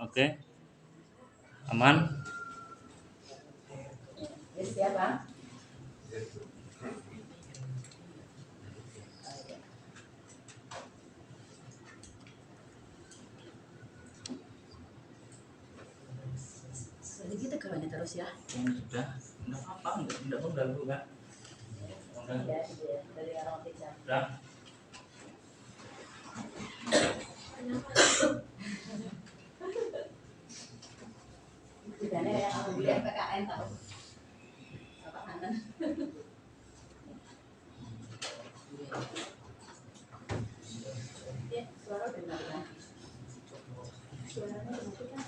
Oke, aman. Ya, siap, Bang. Jadi kita kawan terus ya. Sudah, enggak apa, enggak mengganggu kan? Ya, dari orang tiga. Sudah. Bedanya yang aku bilang PKN tahu. Apa kanan? Ya, suara dengar kan? Suaranya dengar kan?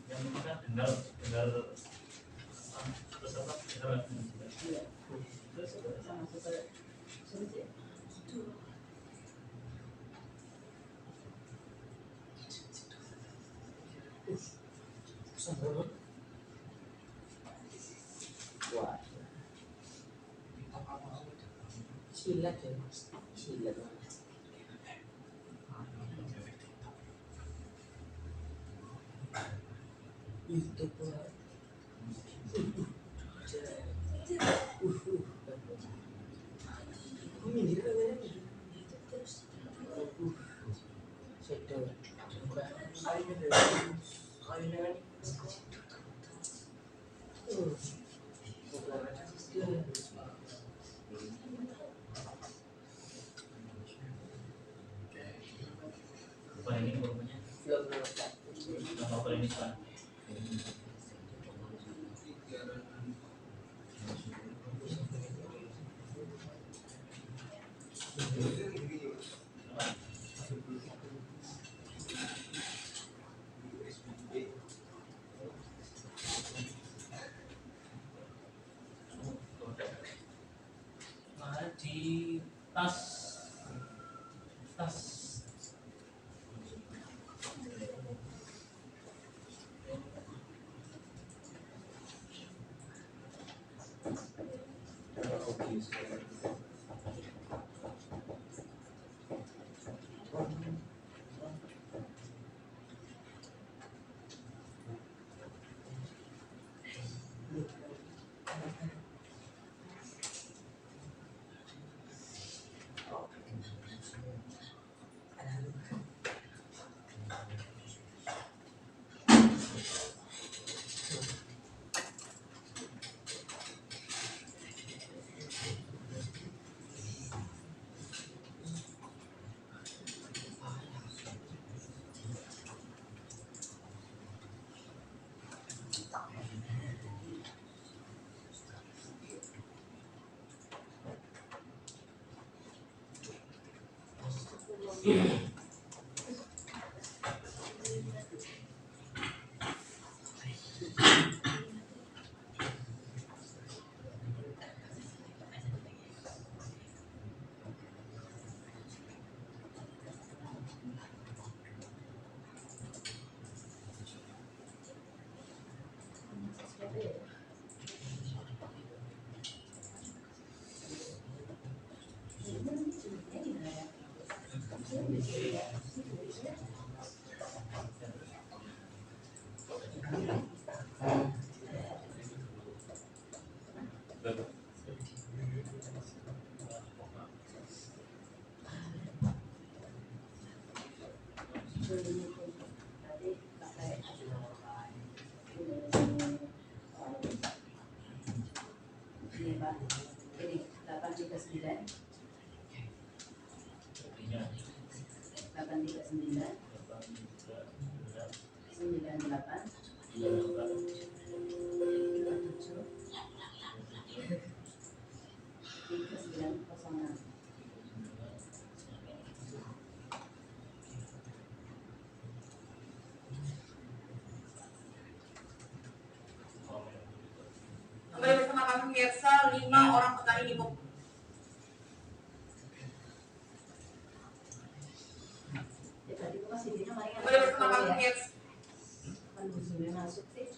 Yang kita dengar terus apa? Sama super sulit ya. Wah, silat ya, silat. Itu Pak. Ini dia namanya. Sedo. Apa ini volumenya? Apa ini Pak? Di tas Ini Pak, ini 839 839 98 3906. Kembali bersama kami pemirsa 5 orang petani di Bogor. Tadi itu masih dia kemarin Kembali bersama kami pemirsa. kan busurnya masuk sih.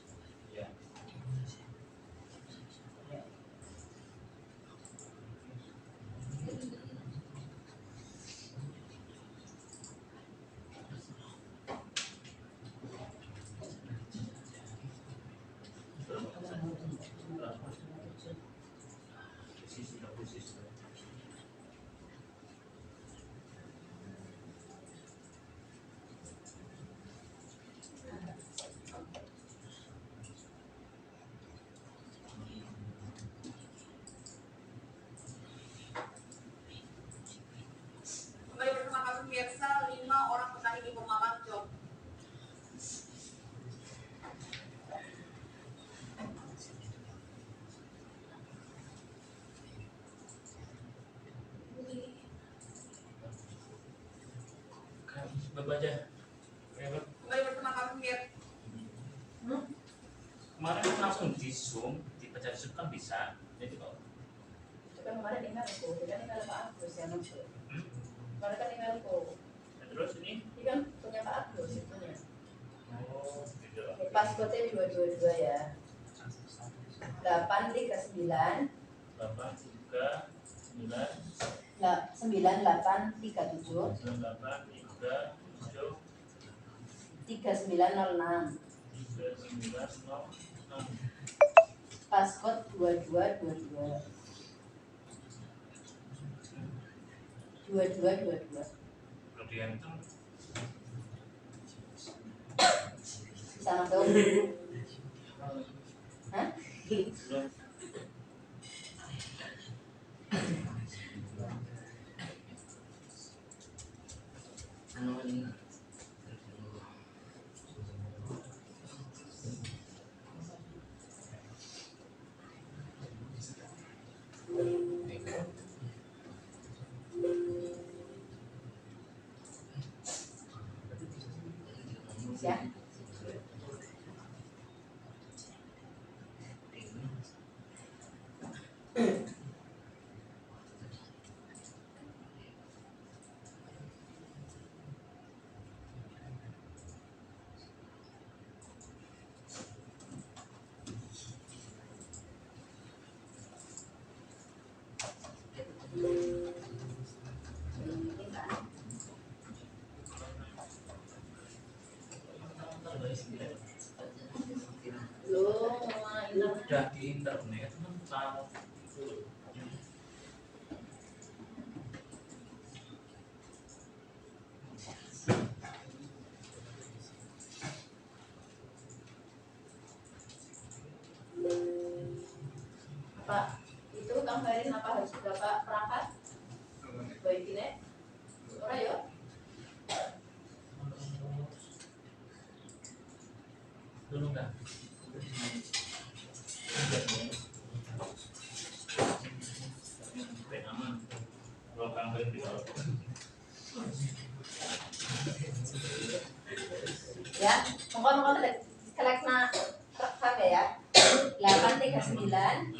Kembali bersama kami pemirsa 5 orang petani di Pemalang, Jawa. Baca. Kembali bersama kami pemirsa. Kemarin kan langsung di zoom, dipecah zoom kan bisa. Jadi kalau Itu kan kemarin emailku, itu kan email Pak Agus yang masuk. Kemarin kan emailku, terus ini ini kan punya Pak Agus itunya. oh gitu. Passwordnya 222 ya. 839 839 9837 9837 3906. 3906 Password 2222. 2222. kalau dia itu Sama dong. Hah? belum Ya. udah di internet kan tahu Pak, itu gambarin apa harus Bapak perangkat? Baik ini. Ora yo. dulu kan aman kalau kangen di Ya, mongkon selekna rekam ya. 839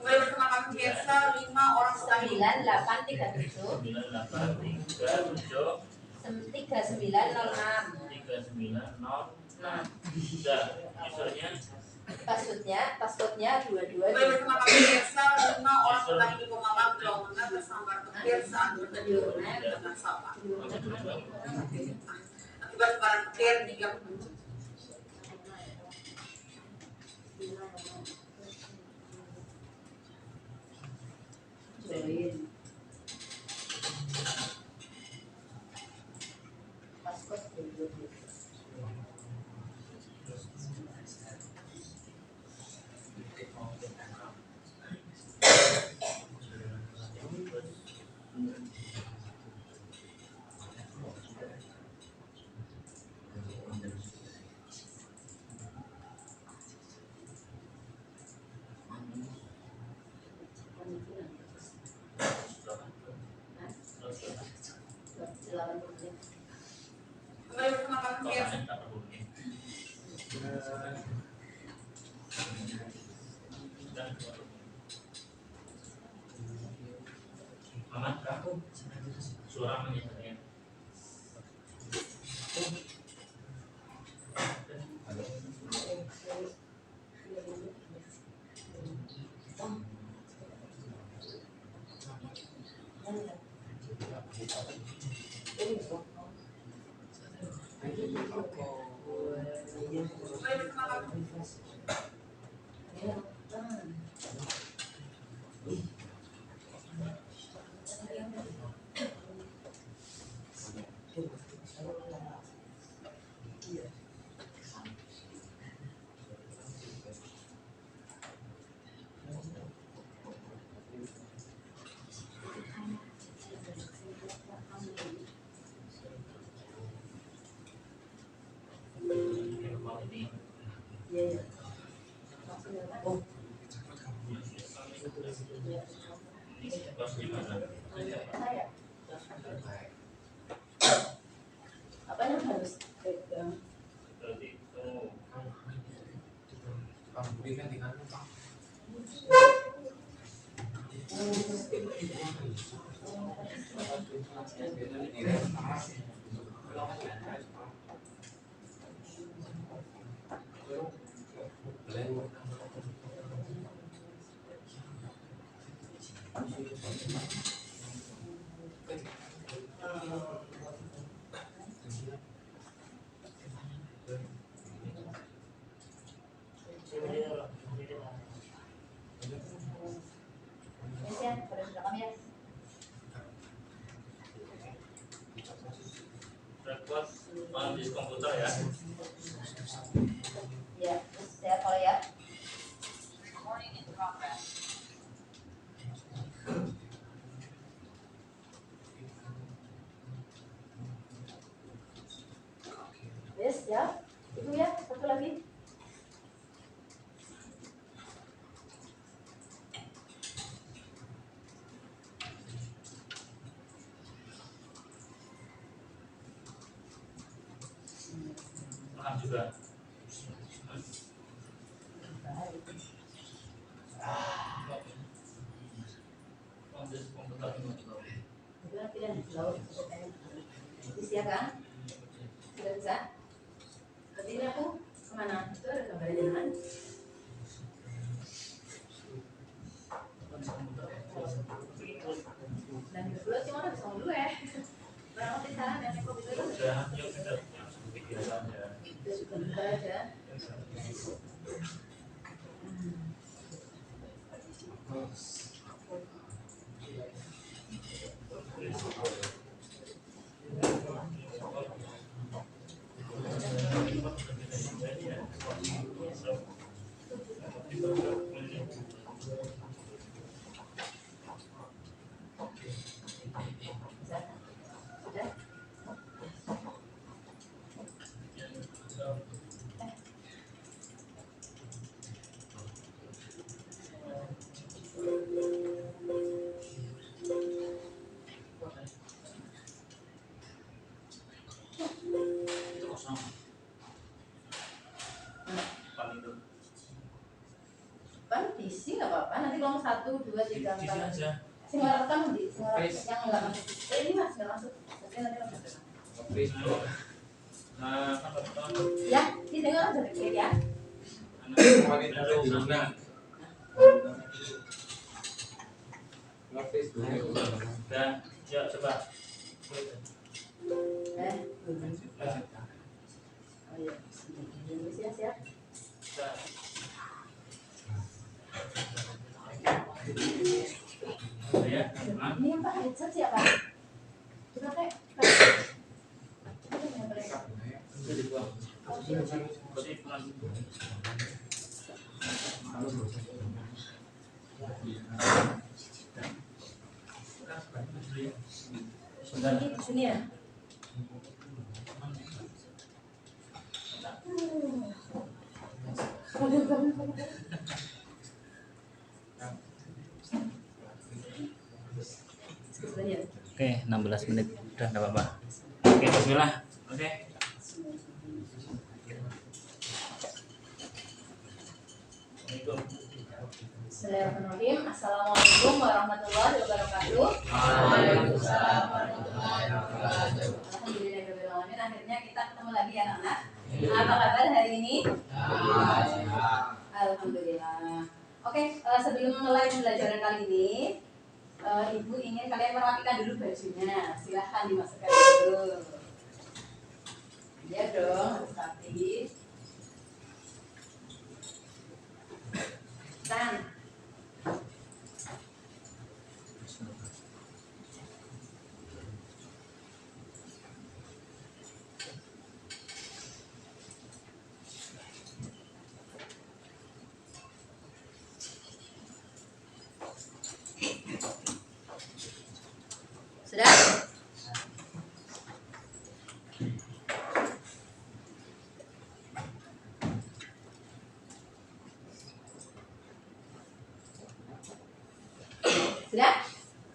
Kembali bersama kami pemirsa, 5 orang petani 9837 3906. Sudah, usernya Passwordnya 22. Kembali bersama kami pemirsa, 5 orang petani di Pemalang, Jawa Tengah bersama petir saat bertemu dengan sampah. Akibat sebaran petir hingga Join. Password 22. kembali bersama kami pemirsa. suara menyebutnya. Kembali bersama kami. Apa yang harus pegang? Ya, pada sudah kami ya. Repot di komputer ya. Ya, terus saya kalau ya. Yes, ya. Itu ya, satu lagi. Paham juga. Komputer Itu nanti dan laut bisa kan? Sudah bisa? Berarti ini aku kemana? Itu ada gambarnya kan? Dan dulu cuma ada sama dulu ya. Barang di sana dan aku itu sudah yuk kita pikiran aja. itu sebentar aja. Sudah? apa-apa. Nanti kalau 1, 2, 3, Di sini 4. aja. Sing ora rekam nanti, sing ora yang enggak masuk. Ini Mas enggak masuk. Nanti masuk. Nah, kan betul. Ya, di sini orang jadi klik ya. Dan ya coba. Oh iya. Siap. Ya, Ini yang pakai headset siapa? Coba Teh. bisa dibuang. Bersih pelan. Ini di sini ya. Oke, 16 menit udah enggak apa-apa. Oke, bismillah. Oke. Bismillahirrahmanirrahim. Assalamualaikum warahmatullahi wabarakatuh. Waalaikumsalam warahmatullahi wabarakatuh. Alhamdulillahirrahmanirrahim. Akhirnya kita ketemu lagi ya anak-anak. Apa kabar hari ini? Alhamdulillah. Oke, sebelum mulai pembelajaran kali ini, Ibu ingin kalian merapikan dulu bajunya. Silahkan dimasukkan dulu. Iya dong, harus rapi. Tan. Sudah? Sudah?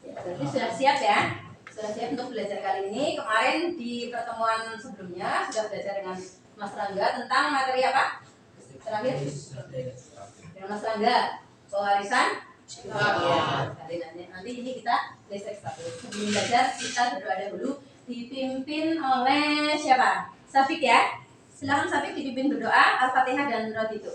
Ya, berarti sudah siap ya? Sudah siap untuk belajar kali ini. Kemarin di pertemuan sebelumnya sudah belajar dengan Mas Rangga tentang materi apa? Terakhir? Dengan Mas Rangga, pewarisan? Ya, nanti ini kita basic satu. Sebelum belajar kita berdoa dahulu, dipimpin oleh siapa? Safik ya. Silakan Safik dipimpin berdoa Al-Fatihah dan Roditu.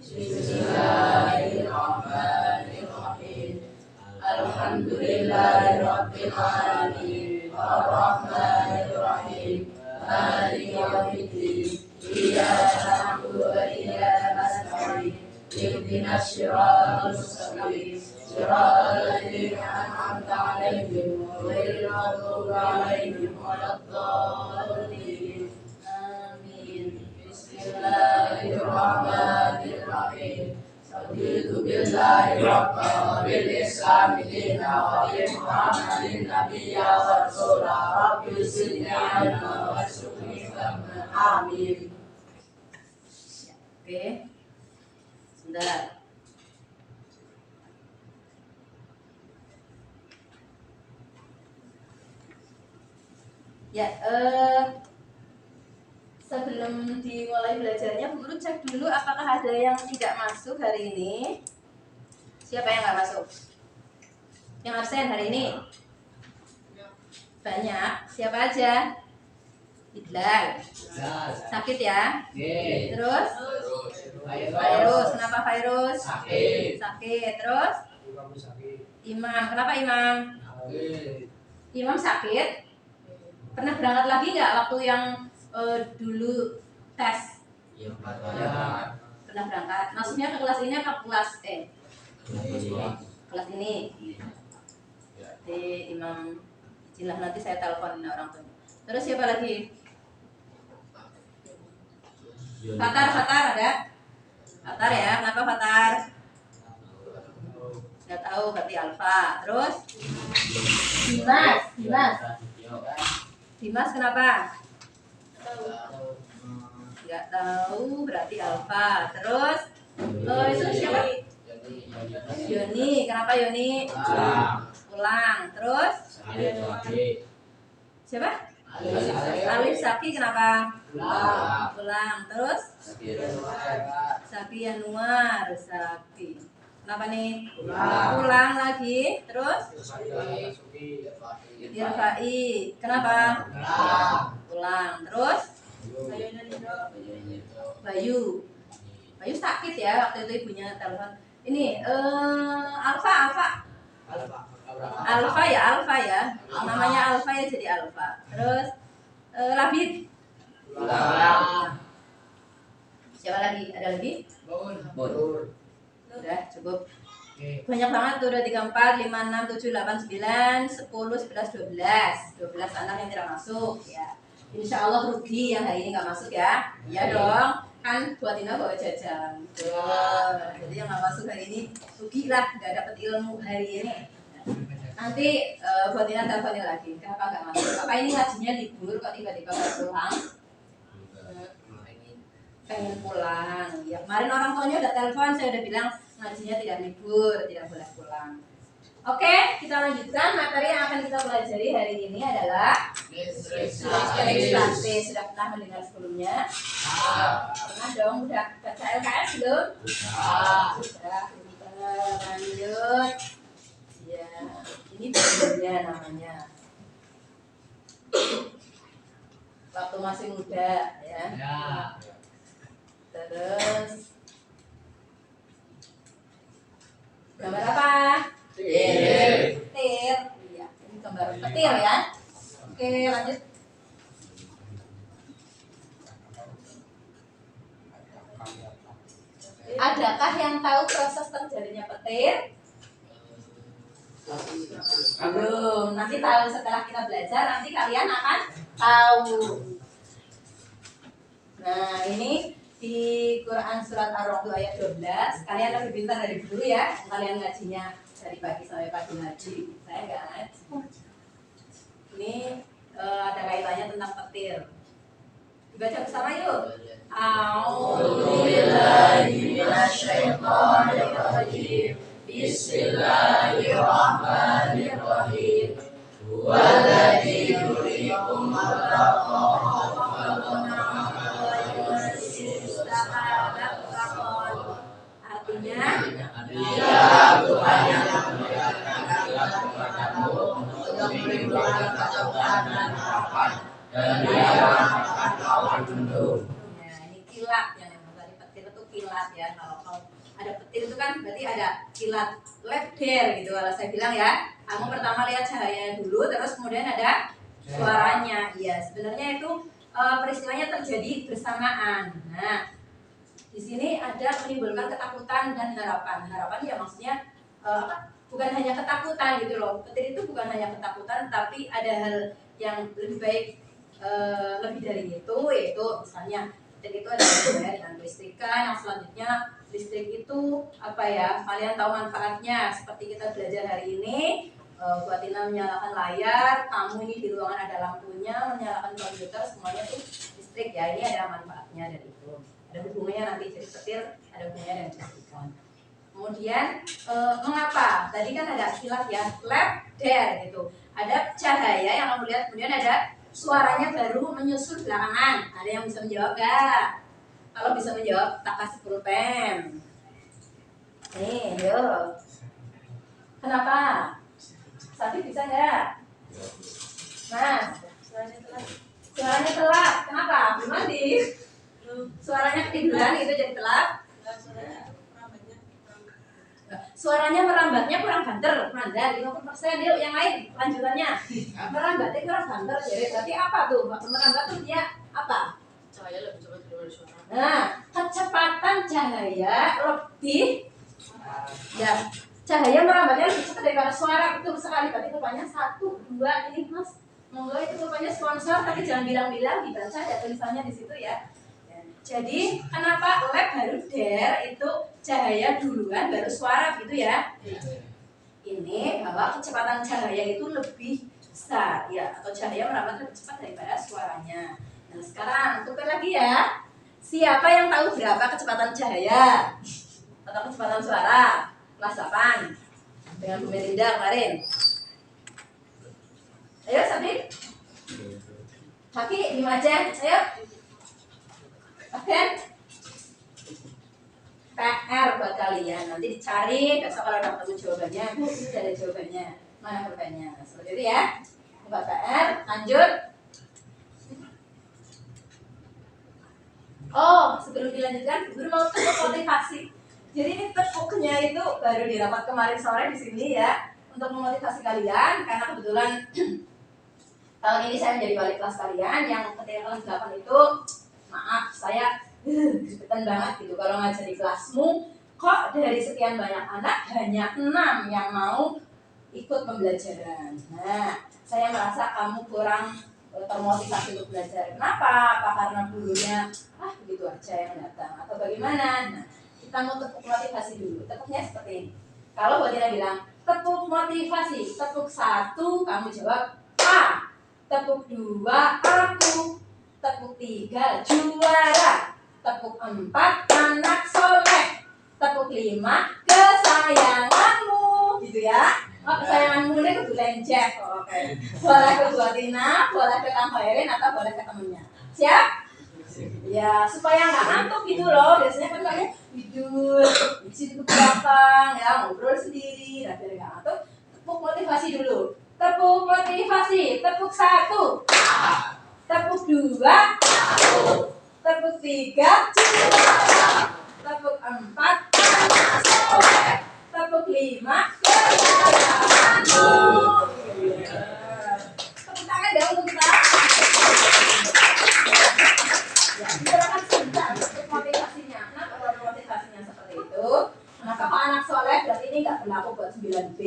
Bismillahirrahmanirrahim. Alhamdulillahirabbil alamin. Arrahmanirrahim. Maliki yaumiddin. Iyyaka na'budu wa iyyaka nasta'in. Ihdinas siratal mustaqim. Siratal ladzina an'amta 'alaihim ghairil maghdubi 'alaihim waladdallin. Amin. Bismillahirrahmanirrahim. Raditu billahi rabban wa bil islami dinan wa bi Muhammadin nabiyyan wa rasulan. Rabbi zidni 'ilman warzuqni fahman. Amin. Oke. Sebentar. Ya, sebelum dimulai belajarnya, Bu Guru cek dulu apakah ada yang tidak masuk hari ini. Siapa yang nggak masuk? Yang absen hari ini? Banyak. Siapa aja? Idlal. Sakit ya? Terus? Virus. Kenapa virus? Sakit. Terus? Imam. Kenapa Imam? Imam sakit? Pernah berangkat lagi nggak waktu yang dulu tes? Pernah berangkat. Maksudnya ke kelas ini apa kelas kelas ini? Di Imam Jilah, nanti saya telepon orang tua. Terus siapa lagi? Fatar ada? Fatar ya, kenapa Fatar? Nggak tahu, berarti Alfa. Terus? Dimas kenapa? Nggak tahu, berarti Alfa. Terus? Itu siapa? Yoni, kenapa Yoni? Pulang. Terus? Siapa? Alif Saki kenapa? Pulang. Terus? Sapi Yanuar, sapi. Kenapa nih? Pulang. Pulang lagi. Terus? Irfai. Kenapa? Pulang. Terus? Bayu. Bayu sakit ya waktu itu ibunya telepon. Ini Alfa. Alfa ya. Namanya Alfa ya jadi Alfa. Terus Labib. Siapa lagi? Ada lagi? Udah cukup. Banyak banget tuh, udah 3, 4, 5, 6, 7, 8, 9, 10, 11, 12 anak yang tidak masuk ya. Insya Allah rugi yang hari ini nggak masuk ya. Iya dong, kan buat Ina bawa jajan. Jadi yang nggak masuk hari ini rugi lah, nggak dapat ilmu hari ini. Nanti buat Ina teleponin lagi. Kenapa nggak masuk? Apa ini ngajinya libur kok tiba-tiba nggak pulang? Pengen pulang. Ya kemarin orang tuanya udah telepon, saya udah bilang ngajinya tidak libur, tidak boleh pulang. Oke, kita lanjutkan. Materi yang akan kita pelajari hari ini adalah registrasi. Sudah pernah mendengar sebelumnya? Pernah dong, udah baca LKS belum? Sudah. Lanjut. Ya, ini bedanya namanya. Waktu masih muda, ya. Terus gambar apa? Petir. Iya, ini gambar petir ya. Oke, lanjut. Adakah yang tahu proses terjadinya petir? Belum. Nanti tahu setelah kita belajar, nanti kalian akan tahu. Nah, ini di Quran surat Ar-Ra'd ayat 12. Kalian lebih pintar dari guru ya. Kalian ngajinya dari pagi sampai pagi ngaji. Saya nggak ngaji. Ini ada kaitannya tentang petir. Dibaca bersama yuk. A'udzubillahi minasyaitonirrajim. Bismillahirrahmanirrahim. Walladzi yuriikum artinya dia Tuhan yang untuk menimbulkan ketakutan dan harapan dan dia akan kawan mendung. Nah, ini kilat yang tadi petir itu kilat ya. Kalau ada petir itu kan berarti ada kilat leder gitu kalau saya bilang ya. Kamu pertama lihat cahaya dulu, terus kemudian ada suaranya. Iya, sebenarnya itu peristiwanya terjadi bersamaan. Nah, di sini ada menimbulkan ketakutan dan harapan. Harapan ya maksudnya bukan hanya ketakutan gitu loh. Petir itu bukan hanya ketakutan, tapi ada hal yang lebih baik, lebih dari itu, yaitu misalnya petir itu ada dengan listrikan. Yang selanjutnya listrik itu apa ya? Kalian tahu manfaatnya. Seperti kita belajar hari ini, buat Tina menyalakan layar, kamu ini di ruangan ada lampunya, menyalakan komputer, semuanya itu listrik ya. Ini ada manfaatnya dari itu. Ada hubungannya nanti jadi petir, ada hubungannya dengan listrikan. Kemudian mengapa? Tadi kan ada kilat ya, leder gitu. Ada cahaya yang kamu lihat, kemudian ada suaranya baru menyusul belakangan. Ada yang bisa menjawab gak? Kalau bisa menjawab, tak kasih pulpen. Nih, yuk. Kenapa? Sapi bisa nggak? Mas, suaranya telat. Kenapa? Belum mandi. Suaranya ketiduran itu jadi telat. Suaranya merambatnya kurang banter, mandar 50%. Yuk yang lain lanjutannya. Merambatnya kurang banter, jadi berarti apa tuh? Merambat tuh dia apa? Cahaya lebih cepat daripada suara. Nah, kecepatan cahaya lebih ya. Cahaya merambatnya lebih cepat daripada suara. Betul sekali. Berarti rupanya 1, 2 ini mas. Monggo itu rupanya sponsor, tapi jangan bilang-bilang, dibaca ada tulisannya di situ ya. Jadi kenapa lab baru der itu cahaya duluan baru suara gitu ya? Ini bahwa kecepatan cahaya itu lebih besar ya, atau cahaya merambat lebih cepat daripada suaranya. Nah sekarang tukar lagi ya. Siapa yang tahu berapa kecepatan cahaya atau kecepatan suara? Kelas 8 dengan Bu Melinda kemarin. Ayo Sabri, Haki, 5 aja, ayo. Oke. PR buat kalian. Nanti dicari, besok kalau udah ketemu jawabannya, Bu, ini ada jawabannya. Mana jawabannya? Seperti itu ya. Buat PR, lanjut. Oh, sebelum dilanjutkan, guru mau tepuk motivasi. Jadi ini tepuknya itu baru didapat kemarin sore di sini ya, untuk memotivasi kalian karena kebetulan tahun ini saya menjadi wali kelas kalian yang ketika kelas 8 itu, maaf saya gregetan banget gitu kalau ngajar di kelasmu, kok dari sekian banyak anak hanya 6 yang mau ikut pembelajaran. Nah, saya merasa kamu kurang termotivasi untuk belajar. Kenapa? Apa karena gurunya begitu aja yang datang atau bagaimana? Nah, kita mau tepuk motivasi dulu. Tepuknya seperti ini. Kalau buat Tina bilang tepuk motivasi, tepuk 1 kamu jawab A, tepuk 2 aku, tepuk 3 juara, tepuk 4 anak soleh, tepuk 5 kesayanganmu, gitu ya. Oh, kesayanganmu ini kudu lenjek. Oh, oke. Boleh ke Bu Tina, boleh ke Kang Khairin atau boleh ke temennya. Siap? Ya, supaya nggak ngantuk gitu loh. Biasanya kan kayaknya tidur, di situ ke belakang, ya ngobrol sendiri. Nah, biar nggak ngantuk, tepuk motivasi dulu. Tepuk motivasi, tepuk 1, tepuk 2, tepuk 3, tepuk 4, tepuk 5, kesayanganmu. Tepuk tangan dong untuk kita. Ya, silakan sebentar untuk motivasinya. Kenapa kalau motivasinya seperti itu? Nah, kalau anak soleh berarti ini nggak berlaku buat 9B,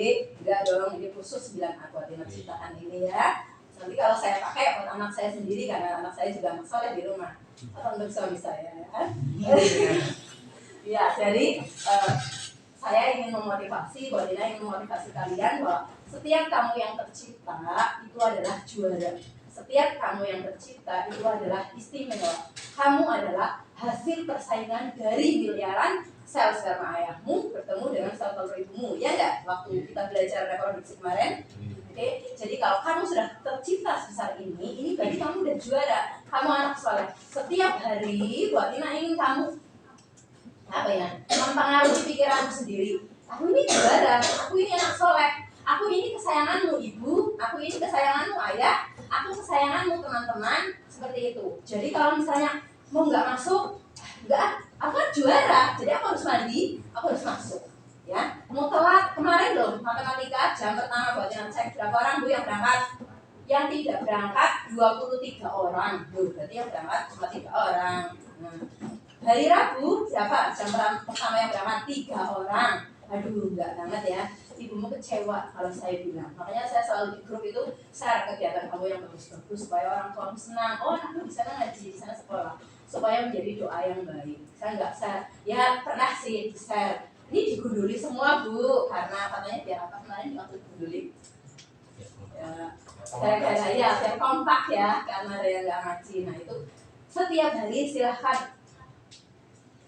enggak dong, ini khusus 9A buat ciptaan ini ya. Nanti kalau saya pakai buat anak saya sendiri karena anak saya juga anak soleh di rumah atau untuk suami saya ya. Ya, jadi saya ingin memotivasi, Mbak Dina ingin memotivasi kalian bahwa setiap kamu yang tercipta itu adalah juara. Setiap kamu yang tercipta itu adalah istimewa. Kamu adalah hasil persaingan dari miliaran sel sperma ayahmu bertemu dengan sel telur ibumu, ya enggak? Waktu kita belajar reproduksi kemarin. Oke, jadi kalau kamu sudah tercipta sebesar ini berarti kamu udah juara. Kamu anak soleh. Setiap hari buat Tina ingin kamu mempengaruhi pikiranmu sendiri. Aku ini juara, aku ini anak soleh, aku ini kesayanganmu ibu, aku ini kesayanganmu ayah, aku kesayanganmu teman-teman, seperti itu. Jadi kalau misalnya mau nggak masuk, aku kan juara, jadi aku harus mandi, aku harus masuk. Ya, mau telat kemarin loh matematika jam pertama buat yang cek berapa orang Bu yang berangkat, yang tidak berangkat 23 orang, berarti yang berangkat cuma 3 orang. Hari Rabu berapa? Jam pertama yang berangkat 3 orang. Aduh, enggak banget ya. Ibumu kecewa kalau saya bilang. Makanya saya selalu di grup itu share kegiatan kamu yang bagus-bagus supaya orang tua senang. Oh, anakku di sana ngaji, di sana sekolah. Supaya menjadi doa yang baik. Saya enggak share. Ya pernah sih share. Ini digunduli semua Bu, karena katanya biar apa kemarin waktu digunduli. Ya, gara-gara ya biar kompak ya, karena ada yang nggak ngaji. Nah itu setiap hari silahkan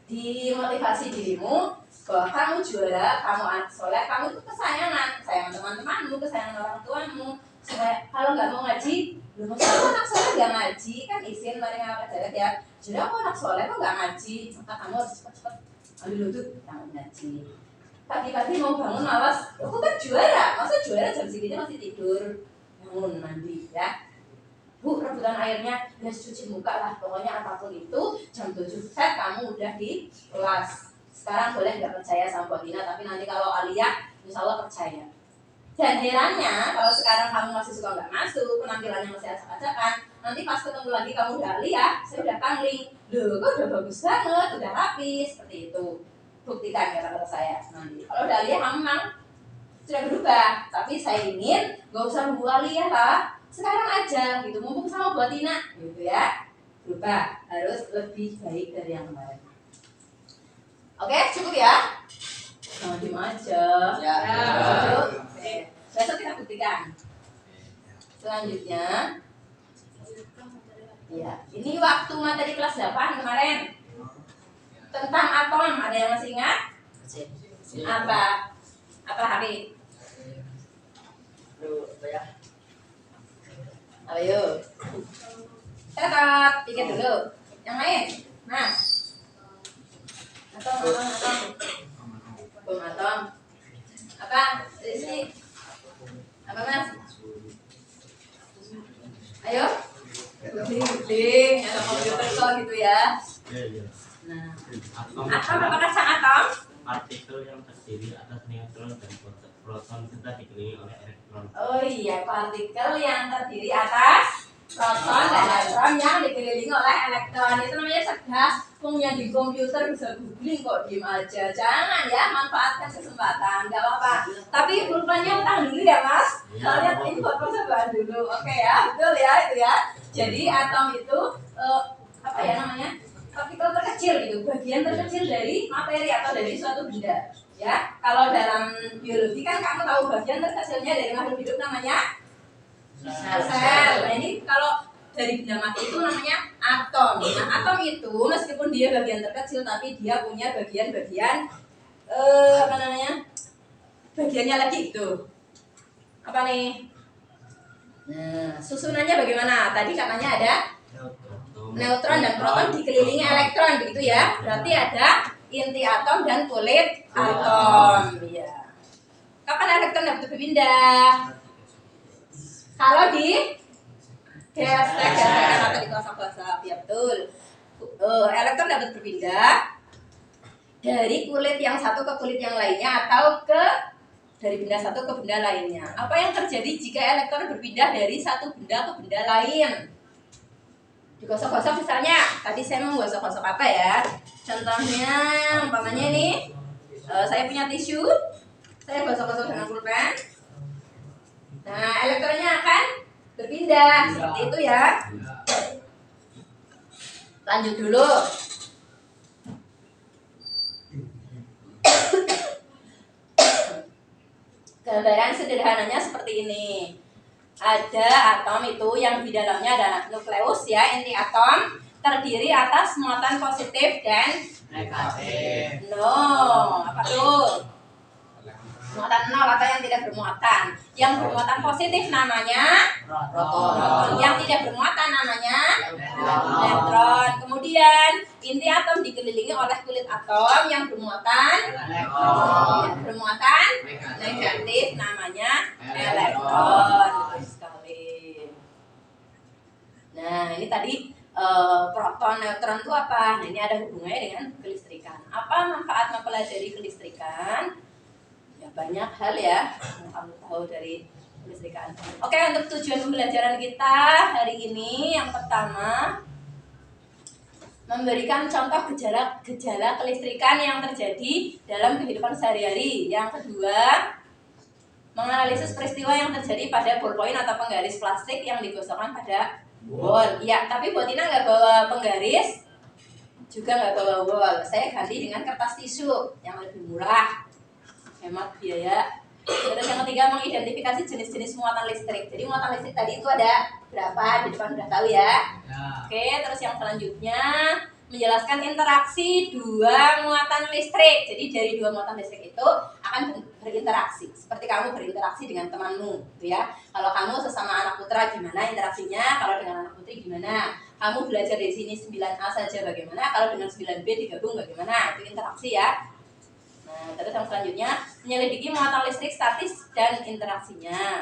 dimotivasi dirimu bahwa kamu juara, kamu anak soleh, kamu itu kesayangan teman-temanmu, kesayangan orang tuamu. Supaya kalau nggak mau ngaji, belum aku anak soleh nggak ngaji kan izin mari ngapa jarak ya. Jadi aku anak soleh kok nggak ngaji, maka kamu harus cepat-cepat ambil wudhu, jangan ngaji. Pagi-pagi mau bangun malas, aku kan juara, masa juara jam segini masih tidur, bangun mandi ya. Bu, rebutan airnya, ya cuci muka lah. Pokoknya apapun itu, jam 7 set kamu udah di kelas. Sekarang boleh nggak percaya sama Mbak Dina, tapi nanti kalau Alia, insya Allah percaya. Dan herannya, kalau sekarang kamu masih suka nggak masuk, penampilannya masih acak-acakan, nanti pas ketemu lagi kamu udah Alia, saya udah pangling. Loh, kok udah bagus banget, udah rapi, seperti itu. Buktikan kata-kata saya nanti. Kalau udah Alia, kamu memang sudah berubah. Tapi saya ingin, nggak usah nunggu Alia lah. Sekarang aja gitu, mumpung sama buat Tina gitu ya, berubah, harus lebih baik dari yang kemarin. Oke, cukup ya? Jangan diem aja Ya. Cukup? Oke. Besok kita buktikan. Selanjutnya ya, ini waktu materi kelas 8 kemarin tentang atom, ada yang masih ingat? Apa Habib? Ayo, catat, pikir dulu. Yang lain, nah Bom atom. Apa? Di sini. Apa Mas? Ayo. Googling, ada komputer kok gitu ya. Nah, atom apa kacang atom? Partikel yang terdiri atas neutron dan proton serta dikelilingi oleh elektron. Oh iya, partikel yang terdiri atas proton dan elektron yang dikelilingi oleh elektron. Itu namanya cerdas. Punya di komputer bisa googling kok, diem aja. Jangan ya, manfaatkan kesempatan, nggak apa-apa. Tapi pulpennya utang dulu ya Mas. Soalnya ini buat percobaan dulu. Oke ya, betul ya itu ya. Jadi atom itu apa ya namanya? Partikel terkecil gitu, bagian terkecil dari materi atau dari suatu benda. Ya, kalau dalam biologi kan kamu tahu bagian terkecilnya dari makhluk hidup namanya sel. Nah ini kalau dari benda mati itu namanya atom. Nah atom itu meskipun dia bagian terkecil tapi dia punya bagian-bagian apa namanya? Bagiannya lagi gitu. Apa nih? Nah susunannya bagaimana? Tadi katanya ada neutron dan proton dikelilingi elektron begitu ya. Berarti ada inti atom dan kulit atom. Ya. Kapan elektron dapat berpindah? Kalau di gesekan atau digosok-gosok, ya betul. Elektron dapat berpindah dari kulit yang satu ke kulit yang lainnya atau dari benda satu ke benda lainnya. Apa yang terjadi jika elektron berpindah dari satu benda ke benda lain? Digosok-gosok misalnya, tadi saya mau gosok-gosok apa ya? Contohnya, umpamanya ini, saya punya tisu, saya gosok-gosok dengan pulpen. Nah, elektronnya akan berpindah seperti itu ya. Lanjut dulu. Gambaran sederhananya seperti ini. Ada atom itu yang di dalamnya ada nukleus ya, inti atom terdiri atas muatan positif dan Negatif. apa tuh? Muatan nol atau yang tidak bermuatan. Yang bermuatan positif namanya proton. Yang tidak bermuatan namanya elektron. Kemudian inti atom dikelilingi oleh kulit atom yang bermuatan negatif namanya elektron. Betul sekali. Nah, ini tadi proton, neutron itu apa? Nah, ini ada hubungannya dengan kelistrikan. Apa manfaat mempelajari kelistrikan? Ya banyak hal ya yang kamu tahu dari kelistrikan. Oke, untuk tujuan pembelajaran kita hari ini yang pertama memberikan contoh gejala kelistrikan yang terjadi dalam kehidupan sehari-hari. Yang kedua, menganalisis peristiwa yang terjadi pada ballpoint atau penggaris plastik yang digosokkan pada wall. Ya, tapi buat Tina nggak bawa penggaris, juga nggak bawa wall. Saya ganti dengan kertas tisu yang lebih murah, hemat biaya. Terus yang ketiga, mengidentifikasi jenis-jenis muatan listrik. Jadi muatan listrik tadi itu ada berapa? Di depan udah tahu ya. Oke, terus yang selanjutnya menjelaskan interaksi dua muatan listrik. Jadi dari dua muatan listrik itu akan berinteraksi. Seperti kamu berinteraksi dengan temanmu, gitu ya. Kalau kamu sesama anak putra gimana interaksinya? Kalau dengan anak putri gimana? Kamu belajar di sini 9A saja bagaimana? Kalau dengan 9B digabung bagaimana? Itu interaksi ya. Nah, terus yang selanjutnya menyelidiki muatan listrik statis dan interaksinya.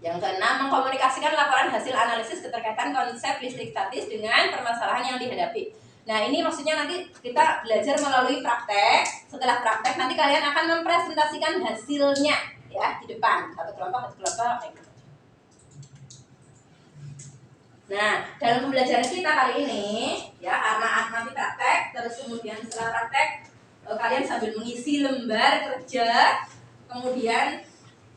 Yang keenam, mengkomunikasikan laporan hasil analisis keterkaitan konsep listrik statis dengan permasalahan yang dihadapi. Nah, ini maksudnya nanti kita belajar melalui praktek. Setelah praktek nanti kalian akan mempresentasikan hasilnya ya di depan satu kelompok kayak gitu. Nah, dalam pembelajaran kita kali ini ya karena nanti praktek, terus kemudian setelah praktek kalian sambil mengisi lembar kerja, kemudian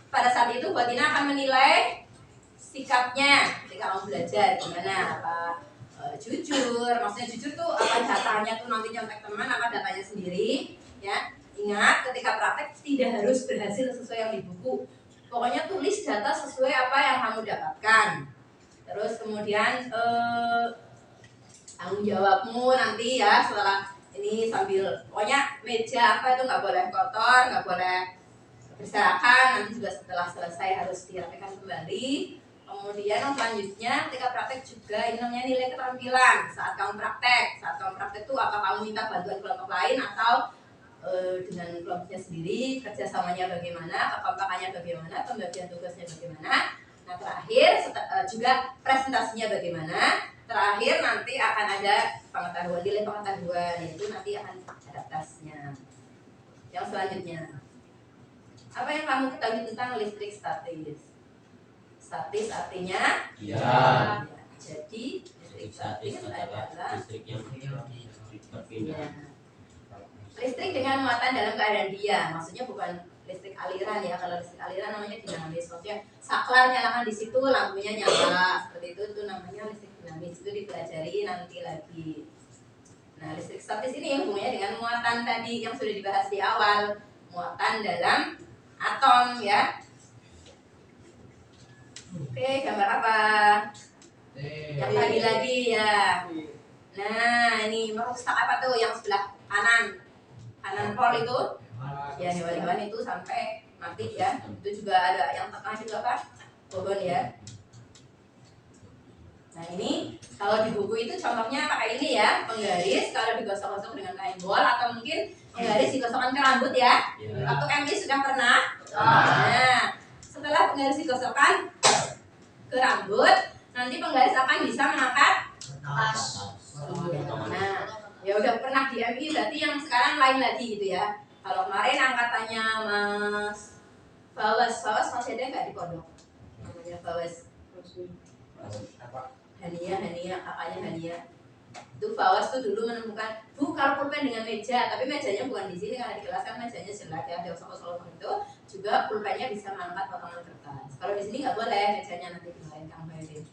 pada saat itu Mbak Tina akan menilai sikapnya ketika kamu belajar gimana, apa jujur, maksudnya jujur tuh apa datanya tuh nanti contek teman, apa datanya sendiri ya. Ingat ketika praktek tidak harus berhasil sesuai yang di buku, pokoknya tulis data sesuai apa yang kamu dapatkan. Terus kemudian tanggung jawabmu nanti ya setelah ini sambil pokoknya meja apa itu nggak boleh kotor, nggak boleh berserakan, nanti juga setelah selesai harus dirapikan kembali. Kemudian yang selanjutnya ketika praktek juga ini namanya nilai keterampilan saat kamu praktek. Saat kamu praktek itu apa kamu minta bantuan kelompok lain atau dengan kelompoknya sendiri, kerjasamanya bagaimana, kekompakannya bagaimana, pembagian tugasnya bagaimana. Nah terakhir juga presentasinya bagaimana. Terakhir nanti akan ada pengetahuan, nilai pengetahuan, itu nanti akan ada tesnya. Yang selanjutnya, apa yang kamu ketahui tentang listrik statis? Statis artinya Ya. jadi listrik Statis statis adalah adalah listrik yang berpindah. listrik dengan muatan dalam keadaan diam, maksudnya bukan listrik aliran ya. Kalau listrik aliran namanya dinamis, maksudnya saklar nyalakan di situ, lampunya nyala seperti itu namanya listrik dinamis. Itu dipelajari nanti lagi. Nah listrik statis ini hubungannya dengan muatan tadi yang sudah dibahas di awal, muatan dalam atom ya. Oke, gambar apa? Yang tadi lagi ya. Nah ini merusak apa tuh yang sebelah kanan pol itu ya, hewan-hewan itu sampai mati ya. Itu juga ada yang tengah juga apa, pohon ya. Nah ini kalau di buku itu contohnya pakai ini ya, penggaris kalau digosok-gosok dengan kain bol, atau mungkin penggaris digosokkan ke rambut ya. Waktu MI sudah pernah. Nah setelah penggaris digosokkan ke rambut, nanti penggaris akan bisa mengangkat atas. Nah ya udah pernah di MI, berarti yang sekarang lain lagi gitu ya. Kalau kemarin angkatannya Mas Fawaz masih ada nggak di pondok? Namanya Fawaz. Hania, kakaknya Hania. Itu Fawaz tuh dulu menemukan kalau pulpen dengan meja, tapi mejanya bukan di sini karena di kelas kan mejanya jelek ya, diosok-osok itu juga pulpennya bisa mengangkat potongan kertas. Kalau di sini nggak boleh mejanya, nanti dimarahin Kang Bailin.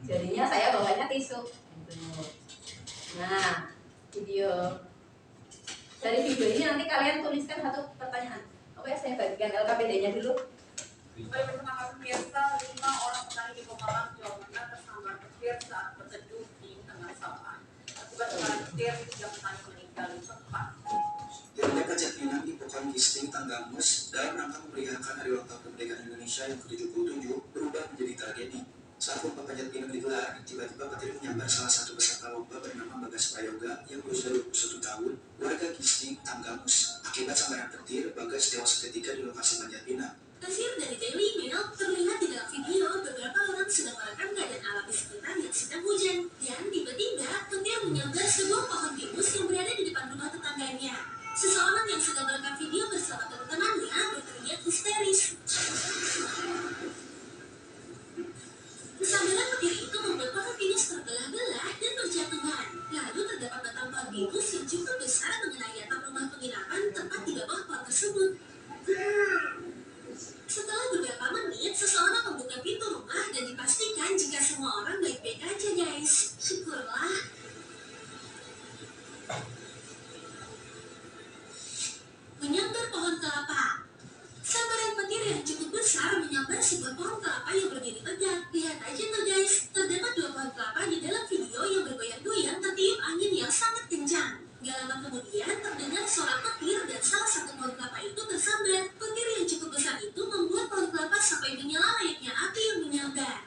Jadinya saya bawanya tisu. Gitu. Nah, video dari video ini nanti kalian tuliskan satu pertanyaan. Oke, saya bagikan LKPD-nya dulu. Baik bersama pemirsa, 5 orang petani di Pemalang, Jawa Tengah tersambar petir saat berteduh di tengah sawah. Akibat kebakaran petir, 3 petani meninggal di tempat. Wilayah Pajak Pinang di Pokon Gisting, Tanggamus, dalam rangka memeriahkan Hari Ulang Tahun Kemerdekaan Indonesia yang ke-77 berubah menjadi tragedi. Saat lomba panjat pinang digelar, tiba-tiba petir menyambar salah satu peserta lomba bernama Bagas Prayoga yang berusia 21 tahun, warga Gisting, Tanggamus. Akibat sambaran petir, Bagas tewas seketika di lokasi panjat pinang. Hasil dari Daily Mail terlihat di dalam video beberapa orang sedang merekam keadaan alam di sekitar yang sedang hujan, dan tiba-tiba petir menyambar sebuah pohon pinus yang berada di depan rumah tetangganya. Seseorang yang sedang merekam video bersama teman-temannya berteriak histeris. Sambaran petir itu membuat pohon pinus terbelah-belah dan berjatuhan. Lalu terdapat batang pohon pinus yang cukup besar mengenai atap rumah penginapan tepat di bawah pohon tersebut. Setelah beberapa menit, seseorang membuka pintu rumah dan dipastikan jika semua orang baik-baik aja, guys. Syukurlah. Menyambar pohon kelapa. Sambaran petir yang cukup besar menyambar sebuah pohon kelapa yang berdiri tegak. Lihat aja tuh, guys. Terdapat 2 pohon kelapa di dalam video yang bergoyang-goyang tertiup angin yang sangat kencang. Gak lama kemudian terdengar suara petir dan salah satu pohon kelapa itu tersambar. Petir yang cukup besar itu membuat pohon kelapa sampai menyala layaknya api yang menyambar.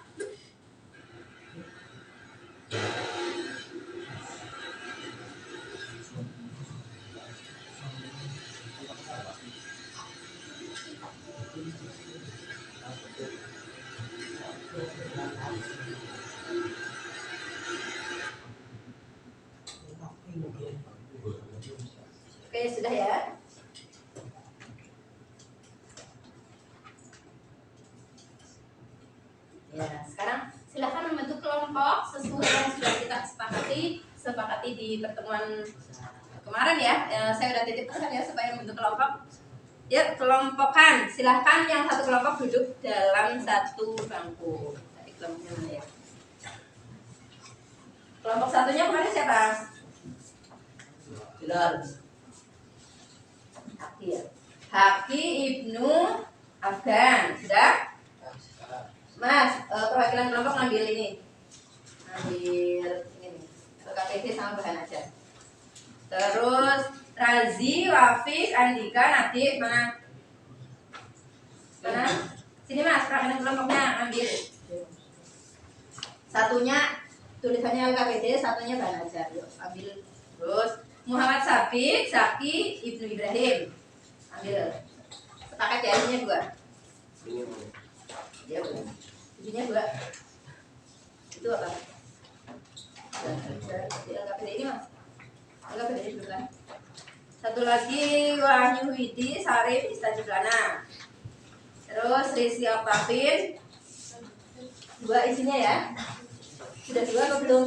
Oke, sudah ya. Ya, sekarang silakan membentuk kelompok sesuai yang sudah kita sepakati di pertemuan kemarin ya. Saya udah titip pesan ya supaya membentuk kelompok. Ya, kelompokan. Silahkan yang satu kelompok duduk dalam satu bangku. Tadi kelompoknya mana ya? Kelompok satunya kemarin siapa? Haki ya. Haki Ibnu Afgan. Sudah? Mas, perwakilan kelompok ngambil ini. Ngambil ini nih. KPD sama bahan aja. Terus Razi, Wafik, Andika, Nadik, mana? Sini Mas, perwakilan kelompoknya ambil. Satunya tulisannya LKPD, satunya bahan ajar. Yuk, ambil. Terus Muhammad Sabik, Zaki, Ibnu Ibrahim. Ambil. Sepakat ya, ininya 2. Ya, ininya 2. Itu apa? LKPD ini mas. LKPD dulu kan. Satu lagi Wahyu Widi, Sarif, Istajiblana. Terus Rizky Oktavin. 2 isinya ya. Sudah 2 atau belum?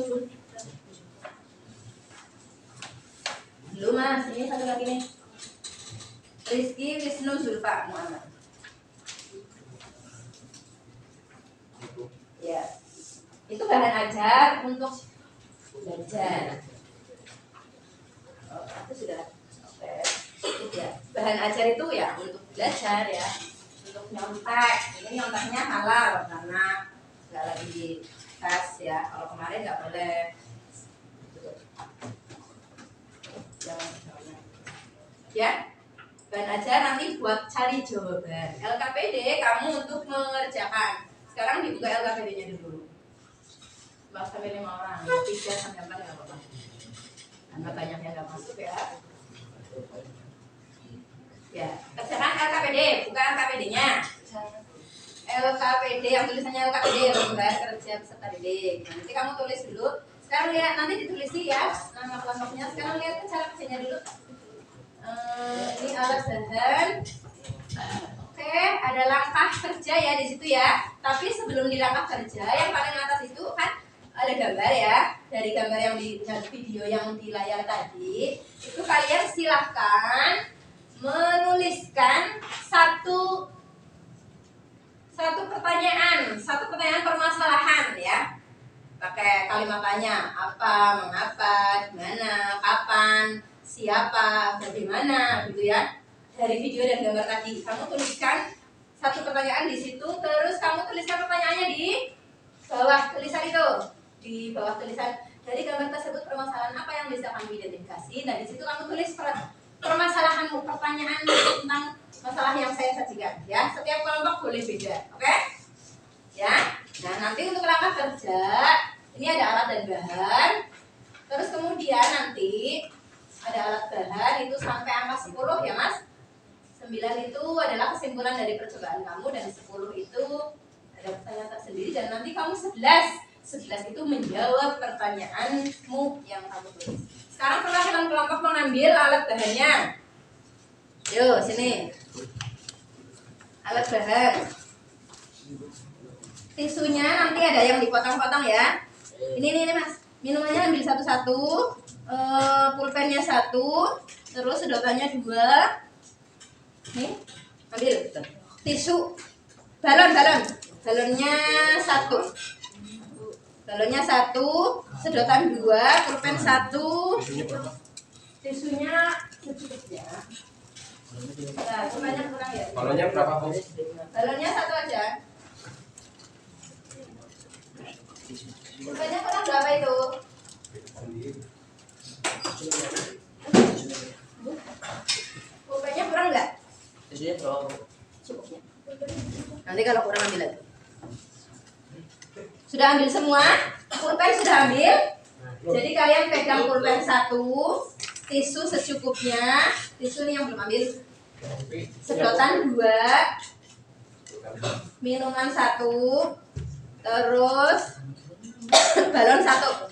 Belum mas, ini satu lagi nih. Rizky Wisnu Zulfa Muhammad. Ya, itu bahan ajar untuk belajar. Oh, itu sudah. Oke. Ya, bahan ajar itu ya untuk belajar ya, untuk nyontek. Ini nyonteknya halal karena nggak lagi di tes ya. Kalau kemarin nggak boleh. Ya, bahan ajar nanti buat cari jawaban. LKPD kamu untuk mengerjakan. Sekarang dibuka LKPD-nya dulu. Bahas sampai 5 orang, 3 sampai 4 nggak apa-apa. Karena banyak yang nggak masuk ya. Ya, kerjakan LKPD, buka LKPD-nya. LKPD yang tulisannya LKPD, lembar kerja peserta didik. Nanti kamu tulis dulu. Sekarang lihat, nanti ditulis ya nama kelompoknya. Sekarang lihat cara kerjanya dulu. Ini alat bahan. Oke, ada langkah kerja ya di situ ya. Tapi sebelum di langkah kerja, yang paling atas itu kan ada gambar ya. Dari gambar yang di video yang di layar tadi, itu kalian silahkan menuliskan satu pertanyaan permasalahan ya. Pakai kalimat tanya, apa, mengapa, gimana, kapan, siapa, bagaimana, gitu ya. Dari video dan gambar tadi, kamu tuliskan satu pertanyaan di situ, terus kamu tuliskan pertanyaannya di bawah tulisan itu, di bawah tulisan dari gambar tersebut permasalahan apa yang bisa kamu identifikasi. Nah di situ kamu tulis permasalahanmu, pertanyaan tentang masalah yang saya sajikan. Ya, setiap kelompok boleh beda, oke? Ya. Nah nanti untuk langkah kerja ini ada alat dan bahan. Terus kemudian nanti ada alat bahan itu sampai angka 10 ya mas. 9 itu adalah kesimpulan dari percobaan kamu, dan 10 itu ada pertanyaan tersendiri, dan nanti kamu 11 itu menjawab pertanyaanmu yang kamu tulis. Sekarang perwakilan kelompok mengambil alat bahannya. Yuk sini. Alat bahan. Tisunya nanti ada yang dipotong-potong ya. Ini mas. Minumannya ambil satu-satu. Pulpennya 1. Terus sedotannya 2. Nih, ambil tisu. Balonnya 1. Balonnya 1, sedotan 2, pulpen 1. Tisunya secukupnya. Nah, pulpennya kurang ya. Balonnya berapa, Bu? Balonnya 1 aja. Pulpennya kurang berapa itu? Pulpennya kurang nggak? Tisunya berapa, Bu? Cukupnya. Nanti kalau kurang ambil lagi. Sudah ambil semua? Pulpen sudah ambil? Jadi kalian pegang pulpen 1, tisu secukupnya. Tisu ini yang belum ambil. Sedotan 2, minuman 1, terus balon 1.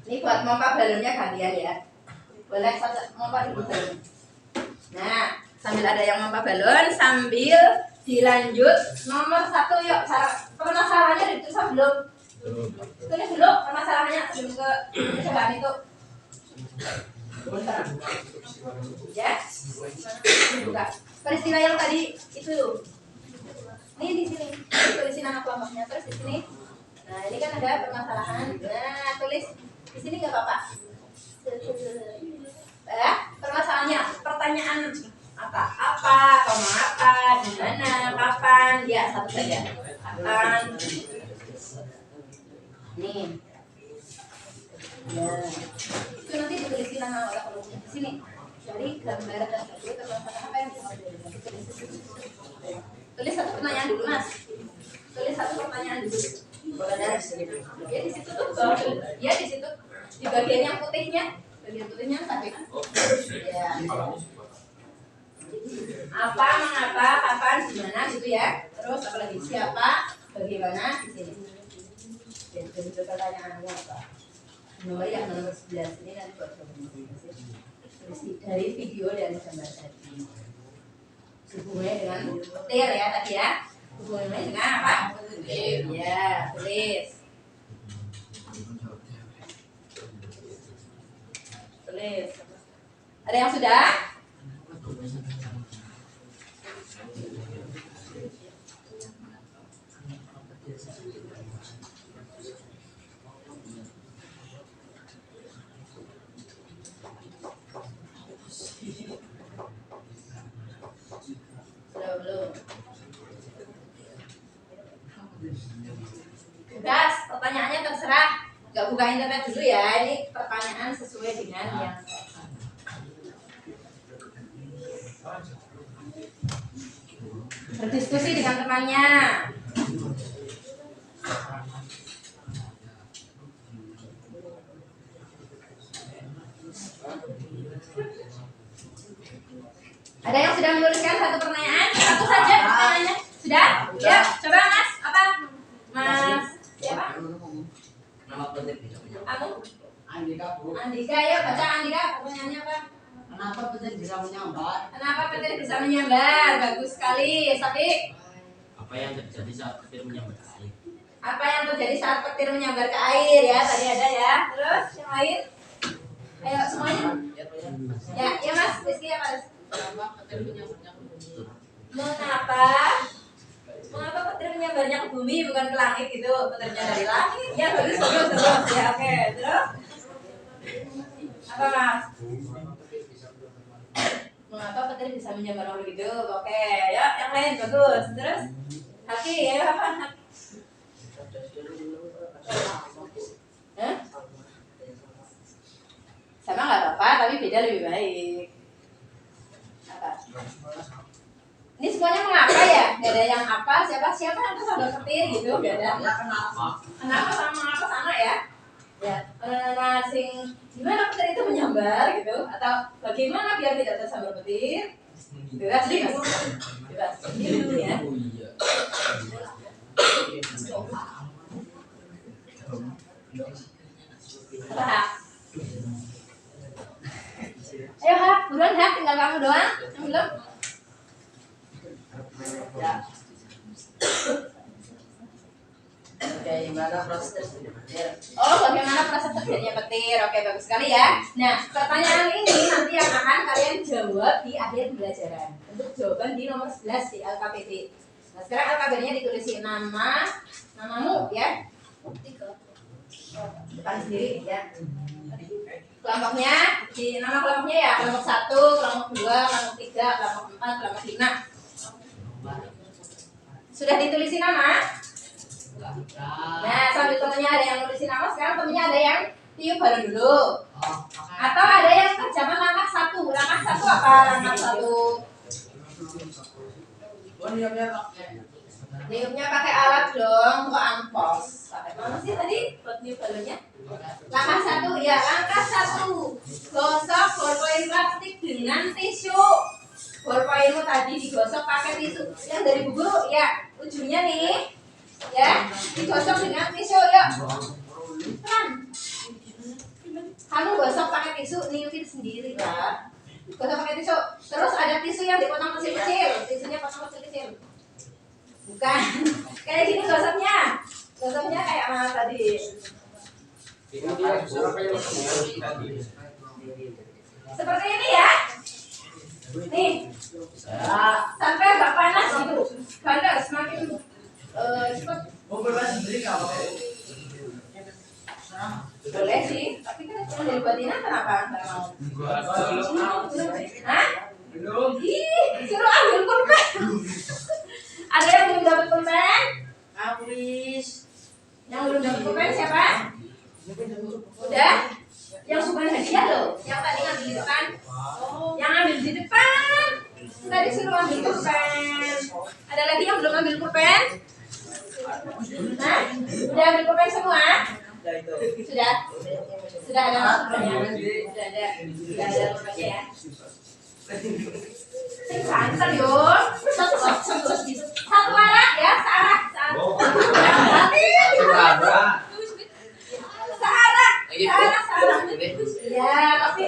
Ini buat mompa balonnya gantian ya. Boleh mompa dulu balon. Nah, sambil ada yang mompa balon, sambil dilanjut nomor 1 yuk. Permasalahannya ditulis belum? Tulis dulu permasalahannya sebelum ke percobaan itu. Ya. Buka. Peristiwa yang tadi itu. Ini di sini. Tulisin nama kelompoknya, terus di sini. Nah, ini kan ada permasalahan. Nah, tulis di sini nggak apa-apa. Ya, permasalahannya, pertanyaan apa, di mana, kapan, ya satu saja. Kapan? Nih. Ya. Itu nanti ditulisin nama orang kelompoknya di sini. Dari gambar tersebut permasalahan apa yang bisa ditulis. Tulis satu pertanyaan dulu mas. Tulis satu Apa, mengapa, kapan, di mana gitu ya. Terus apalagi siapa, bagaimana di sini. Jadi pertanyaannya apa? Nomor yang nomor 11 ini nanti buat dari video dan gambar tadi. Hubungannya dengan petir ya tadi ya. Hubungannya dengan apa? Petir. Ya, tulis. Tulis. Ada yang sudah? Sudah belum? Gas, pertanyaannya terserah. Gak buka internet dulu ya. Ini pertanyaan sesuai dengan yang berdiskusi dengan temannya. Ada yang sudah menuliskan satu pertanyaan? Satu saja pertanyaannya. Sudah? Ya, coba Mas. Apa? Mas siapa? Nama penting tidak punya. Kamu? Andika, Bu. Andika, ya baca Andika. Pertanyaannya apa? Kenapa penting bisa menyambar? Kenapa petir bisa menyambar? Bagus sekali, Safi. Apa yang terjadi saat petir menyambar ke air? Apa yang terjadi saat petir menyambar ke air ya? Tadi ada ya. Terus yang lain? Ayo semuanya. Ya Mas. Rizky apa? Kenapa petir menyambarnya ke bumi? Mengapa petir menyambarnya ke bumi bukan ke langit gitu? Petirnya dari langit. Ya bagus. Ya oke. Terus? Apa Mas? Mengapa petir bisa menyambar begitu? Oke, ya yang lain bagus. Terus? Haki, ya apa? Hah? Sama nggak apa-apa, tapi beda lebih baik. Apa? Ini semuanya mengapa ya? Gak ada yang apa, siapa yang kesodor petir gitu, gak ada. Kenapa sama mengapa sama ya? Ya, gimana petir itu menyambar gitu? Atau bagaimana biar tidak tersambar petir? Bebas dulu ya. Apa Hak? Ayo Hak, buruan Hak, tinggal kamu doang. Yang belum? Ya. Bagaimana proses terjadinya petir? Oh, bagaimana proses terjadinya petir? Oke, bagus sekali ya. Nah, pertanyaan ini nanti yang akan kalian jawab di akhir pembelajaran. Untuk jawaban di nomor 11 di LKPD. Nah, sekarang LKPD-nya ditulisin namamu ya. Depan sendiri ya. Kelompoknya, di nama kelompoknya ya, kelompok 1, kelompok 2, kelompok 3, kelompok 4, kelompok 5. Sudah ditulisin nama? Nah, sambil temennya ada yang nulisin nama, sekarang temennya ada yang tiup bareng dulu. Atau ada yang kerjakan langkah 1. Langkah 1 apa? Langkah 1. Niupnya pakai alat dong, kok ampos. Pakai mana sih tadi buat niup balonnya? Langkah 1 ya, langkah 1. Gosok ballpoint plastik dengan tisu. Ballpointmu tadi digosok pakai tisu yang dari buku ya, ujungnya nih. Ya, digosok dengan tisu ya. Kan? Kamu gosok pakai tisu, niupin sendiri lah. Gosok pakai tisu. Terus ada tisu yang dipotong kecil-kecil. Tisunya potong kecil-kecil. Bukan. Kayak gini gosoknya. Gosoknya kayak mana tadi? Seperti ini ya. Nih. Sampai agak panas gitu. Bandar semakin cepat. Boleh sih, tapi kan cuma dari batinah kenapa nggak mau? Hah? Ih, suruh ambil pulpen. Ada yang belum dapat pulpen? Habis. Yang belum dapat pulpen siapa? Udah? Yang suka hadiah loh, yang tadi ngambil di depan. Yang ambil di depan. Tadi suruh ambil pulpen. Ada lagi yang belum ambil pulpen? Hah? Udah ambil pulpen semua? Sudah? Sudah ada pulpennya? Sudah ada pulpennya ya? Santer yo. Satu arah ya, searah. Searah. Iya, tapi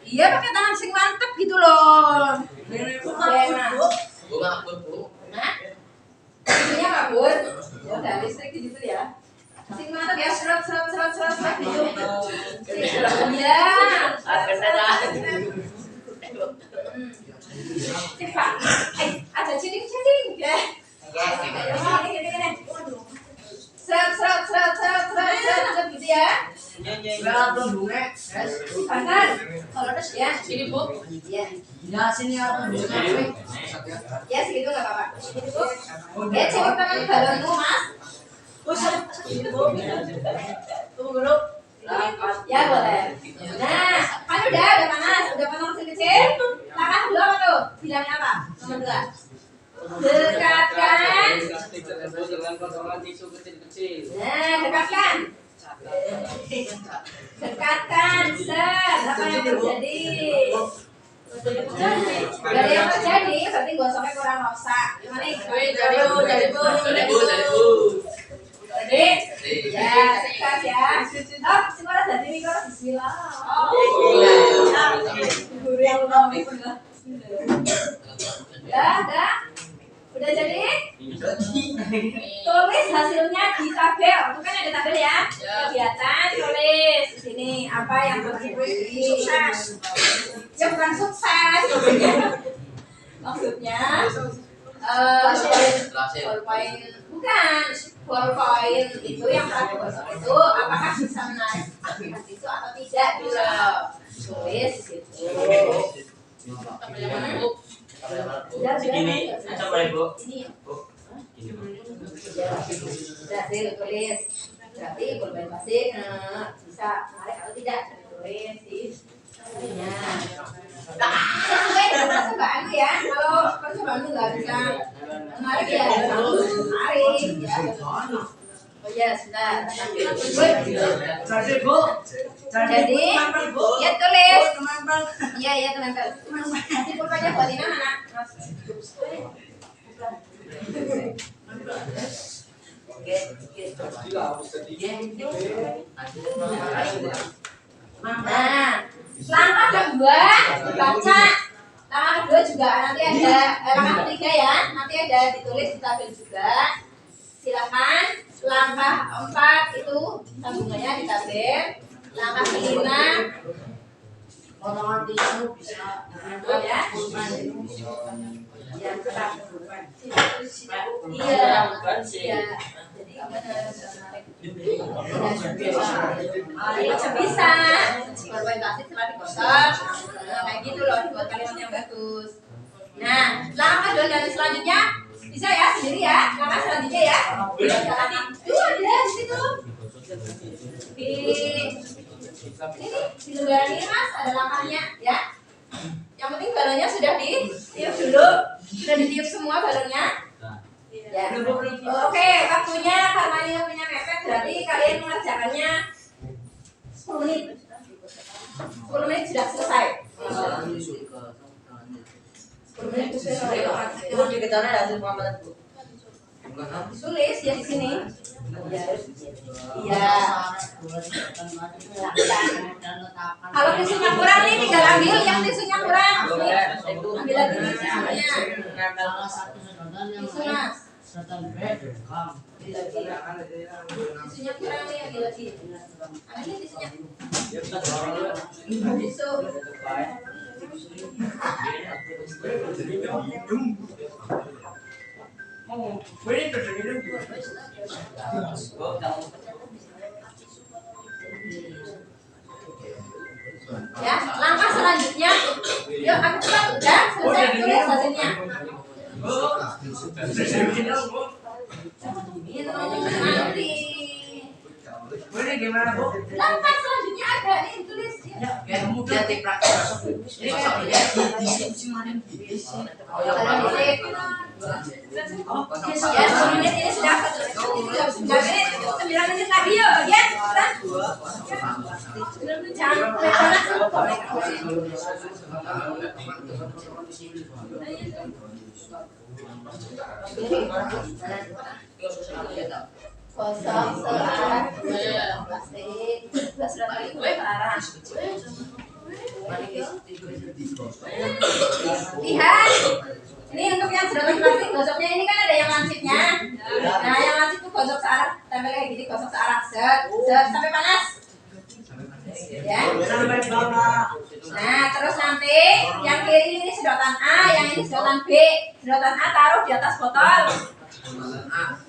iya pakai tangan sing mantep gitu loh. Nah, itunya kabur. Ya udah listrik di situ ya. Sing mantep ya, serot gitu. Iya. Coba, ada ceding ya. Serot gitu ya. Kanan, kalau terus ya. Ini Bu. Iya. Ya sini aku bisa. Ya segitu nggak apa-apa. Ya coba tangan balonmu mas. Tunggu dulu. Ya boleh. Nah, kan udah panas kecil. Langkah kedua apa tuh? Bilangnya apa? Nomor 2. Dekatkan. Nah, dekatkan. Dekatkan, set. Apa yang terjadi? Gak ada yang terjadi, berarti gosoknya kurang rosak. Gimana nih? Jadi bu. Ya, dekat ya. Oh, sekolah jadi mikro. Bismillah. Guru yang ngomong itu. Dah. Udah jadi? Tulis hasilnya di tabel. Itu kan ada tabel ya. Kegiatan tulis di sini apa yang terjadi. Sukses. Ya bukan sukses. Maksudnya ballpoint itu yang telah digosok itu apakah bisa menarik aktivitas itu atau tidak gitu. Tulis di situ. Segini, coba Ibu. Ini. Bu. Gini, Bu. Berhasil tulis. Berarti pulpen plastik bisa menarik atau tidak tulis di hasilnya. Sesuai dengan percobaanmu ya. Kalau percobaanmu nggak bisa menarik ya menarik ya. Oh ya sudah. Jadi ya tulis. Iya tempel. Nanti pulpennya buat ini mana? Nah, langkah kedua baca. Langkah kedua juga nanti ada langkah ketiga ya. Nanti ada ditulis di tabel juga. Silakan. Langkah 4 itu sambungannya di tabel. Langkah 5 Potongan tisu bisa ya. Yang tetap iya. Jadi bisa berorientasi setelah digosok kayak gitu loh, dibuat kalimat yang bagus. Nah, langkah dan selanjutnya bisa ya sendiri ya. Langkah selanjutnya ya. Ada di situ. Di lembaran ini mas ada langkahnya ya. Yang penting balonnya sudah ditiup dulu. Sudah ditiup semua balonnya. Ya. Oke, waktunya karena ini waktunya mepet berarti kalian mengerjakannya 10 menit. 10 menit sudah selesai. 10 menit sudah selesai. itu dikejarnya hasil pengamalan Bu. Tulis ya di sini. Iya. Kalau tisunya kurang nih tinggal ambil yang tisunya kurang. Ambil lagi tisunya. Tisu mas. Tisunya kurang nih ambil lagi. Ambil tisunya. Tisu. Ya, langkah selanjutnya. Yuk, aku cepat udah selesai tulis hasilnya. Minum nanti. Gimana Bu? Langkah selanjutnya ada nih tulis. Ya mudah dipraktek gosok. Ini gosoknya di sini mana? Oh ya, Ya, 10 menit ini sudah 9 menit, 9 menit lagi yuk bagian. Jangan panas. Kosong searah, plastik, sudah kali searah. Lihat, ini untuk yang sedotan plastik gosoknya ini kan ada yang lancipnya. Nah, yang lancip itu gosok searah, tempel kayak gini, gosok searah, set sampai panas. Ya. Nah, terus nanti yang kiri ini sedotan A, yang ini sedotan B. Sedotan A taruh di atas botol.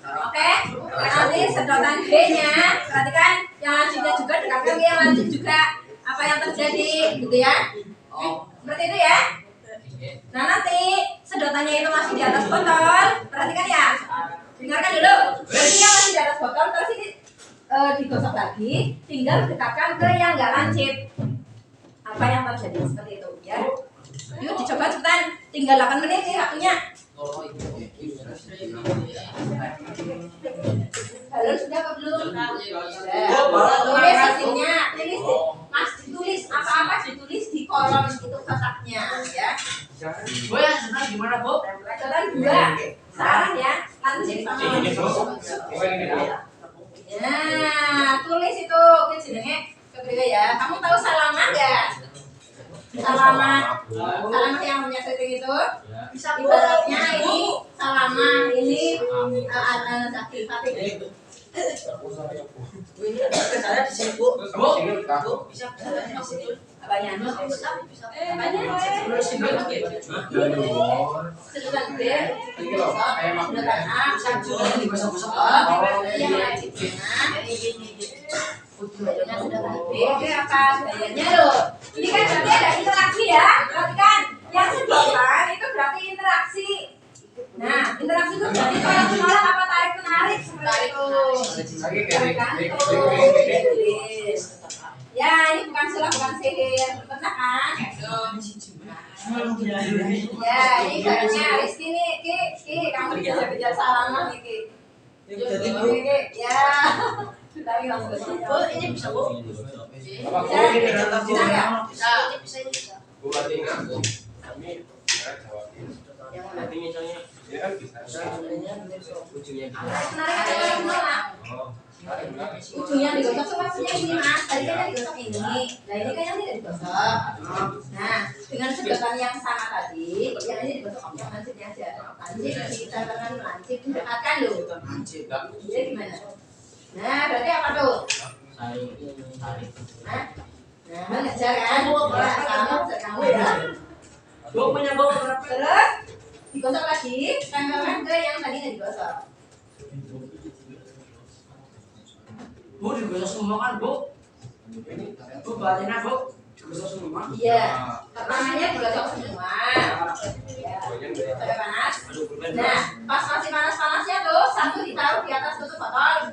Oke, nanti sedotan B-nya, perhatikan yang lancipnya juga dekatkan ke yang lancip juga. Apa yang terjadi, gitu ya? Seperti itu ya. Nah, nanti sedotannya itu masih di atas botol. Perhatikan ya. Dengarkan dulu. Ini yang masih di atas botol, terus ini digosok lagi, tinggal dekatkan ke yang nggak lancip. Apa yang terjadi seperti itu ya? Yuk dicoba cepetan, tinggal 8 menit nih waktunya. Halo, sudah apa belum? Tulis hasilnya, Mas ditulis apa-apa ditulis di kolom itu kotaknya ya. Bu yang senang gimana Bu? Sedotan 2, searah ya, lancip sama lancip. Ya, tulis itu jenenge kepriwe ya. Kamu tahu Salama enggak? Salama yang punya setting itu. Ibaratnya ini Salama, ini Zakir Fatih. Ini ada kesalahan di sini Bu. Bu, bisa kesalahan di sini. Apanya? Apanya? Sedotan B, sedotan A, Ini digosok-gosok. yang lancipnya. Sedotan B, apa gayanya loh? Ini kan berarti ada interaksi ya, perhatikan. Yang sedotan itu berarti interaksi. Nah, interaksi itu berarti tolak menolak apa tarik menarik seperti itu. Ya, ini bukan sulap, bukan sihir, benar kan? Ya, ini garisnya Rizky nih, Ki, kamu dikejar-kejar Salama nih, Ki. Ya, lagi langsung. Bu, ini bisa Bu. Ya, bisa nggak? Bisa. Nanti misalnya Menarik atau menolak? Ujungnya digosok tuh maksudnya ini Mas, tadi kan yang digosok ini. Nah, ini kan yang tidak digosok. Nah, dengan sedotan yang sama tadi, yang ini digosok yang lancipnya aja. Lancip, dikatakan lancip, dekatkan loh. Jadi gimana? Nah, berarti apa tuh? tarik. Nah, ngejar kan? Kamu ya. Bu punya Bu berapa? Terus digosok lagi, tempelkan ke yang tadi nggak digosok. Bu digosok semua kan Bu? Bu baliknya Bu digosok semua? Iya, pertamanya digosok semua. Ya, sampai panas. Nah, pas masih panas-panasnya tuh, satu ditaruh di atas tutup botol.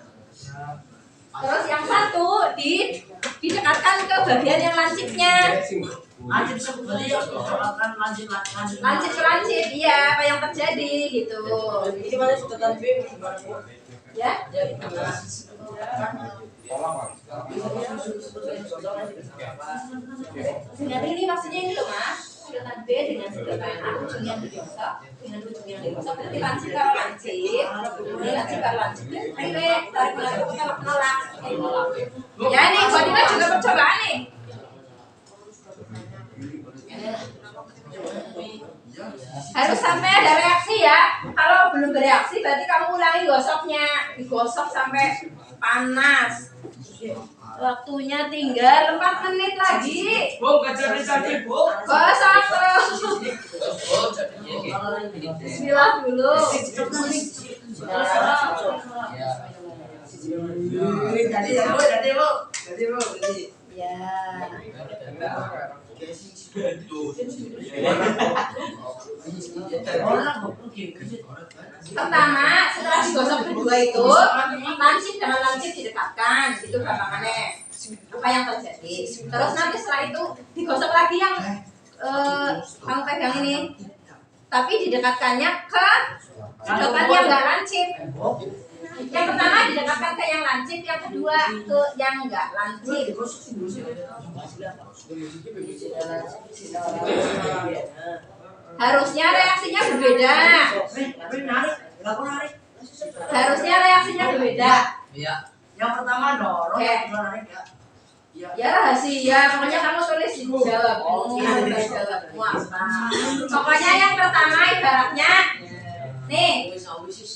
Terus yang satu didekatkan ke bagian yang lancipnya. Lancip seperti ya, lancip. Lancip ke lancip, iya, apa yang terjadi gitu. Ini mana sedotan B gimana Bu? Ya, dengan ini maksudnya ini loh Mas, sedotan B dengan sedotan A, ujung yang digosok, dengan ujung yang digosok, berarti lancip karo lancip, ini lancip karo lancip, tarik menolak. Ya nih, buat kita juga percobaan nih. Harus sampai ada reaksi ya. Kalau belum bereaksi berarti kamu ulangi gosoknya, digosok sampai panas. Waktunya tinggal 4 menit lagi. Bu kejar-kejar Bu. Gosok terus. Bismillah dulu. Jadi Bu. Ya. Pertama, setelah digosok kedua itu, lancip dengan lancip didekatkan, itu gampangannya. Apa yang terjadi? Terus nanti setelah itu digosok lagi yang kamu pegang ini, tapi didekatkannya ke sedotan yang nggak lancip. Yang pertama didekatkan ke yang lancip, yang kedua ke yang nggak lancip. Harusnya reaksinya berbeda. Harusnya reaksinya berbeda. Iya. Yang pertama dorong, yang kedua narik ya. Ya rahasia, pokoknya kamu tulis jawabmu, jawabmu apa. Pokoknya yang pertama ibaratnya, nih,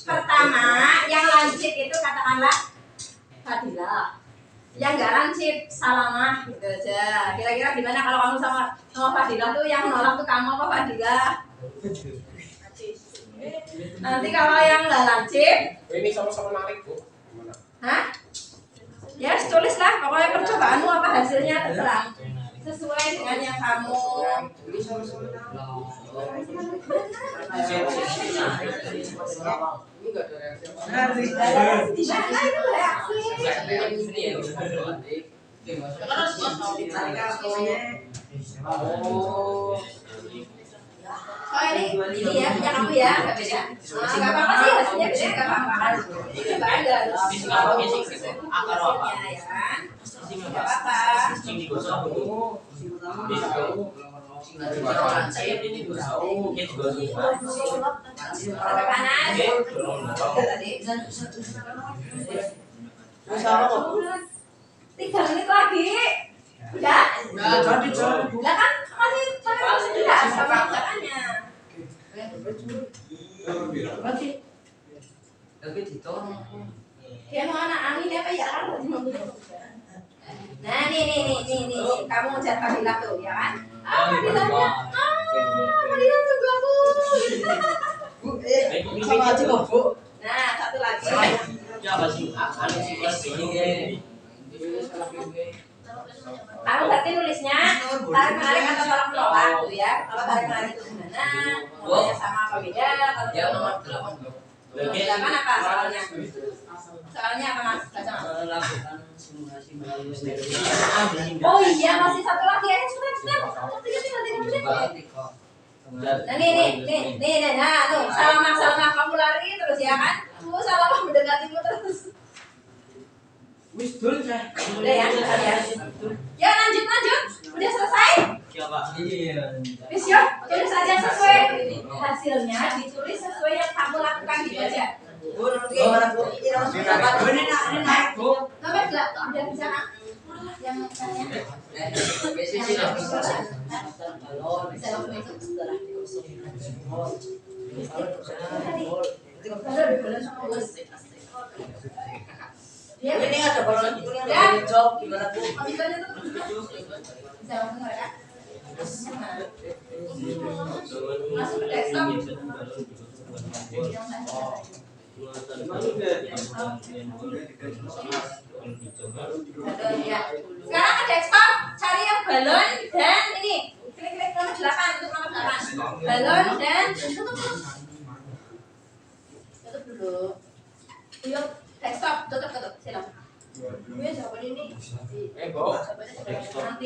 pertama yang lancip itu katakanlah Fadilah, yang nggak lancip Salamah gitu aja. Kira-kira gimana kalau kamu sama Fadilah tuh yang nolak tuh kamu apa Fadilah? Nanti kalau yang nggak lancip, ini sama-sama narik Bu. Gimana? hah? Ya tulislah, pokoknya percobaanmu apa hasilnya terserah. Sesuai dengan yang kamu. Oh ini ya, punya kamu ya, nggak beda. Nggak apa-apa sih hasilnya beda, nggak apa-apa kan. Ini coba aja harus hasilnya ya kan. Nggak apa-apa. Sampai panas. Tadi. 3 menit lagi. Udah? Udah kan masih tidak sama caranya. Dia mau anak angin apa ya kan? Nah nih, kamu cari Fadilah tuh ya kan? Fadilahnya, Fadilah tunggu aku. Sama aja kok Bu. Nah satu lagi. Kamu berarti nulisnya tarik menarik atau tolak menolak tuh ya. Kalau tarik menarik itu gimana? Nomornya sama apa beda? Kalau dia nomor 8 apa soalnya? Soalnya apa Mas? Baca Mas. Oh iya masih satu lagi ya. Sudah. Nah nih, nah tuh salamah kamu lari terus ya kan? Salamah mendekatimu terus. Udah ya, ya lanjut. Udah selesai? Wis yuk, tulis aja sesuai hasilnya, ditulis sesuai yang kamu lakukan gitu aja. Nomor berapa? Udah bisa nak? Yang tanya? Bisa langsung itu setelah digosok. Ya, ini ada balon itu yang jawab gimana Bu? bisa langsung mereka. Masuk ke desktop. Ya. Sekarang ke desktop, cari yang balon dan ini. Klik nomor 8 untuk nomor 8. Balon dan tutup dulu. Yuk, desktop tutup. Silakan. Gue jawaban ini. Nanti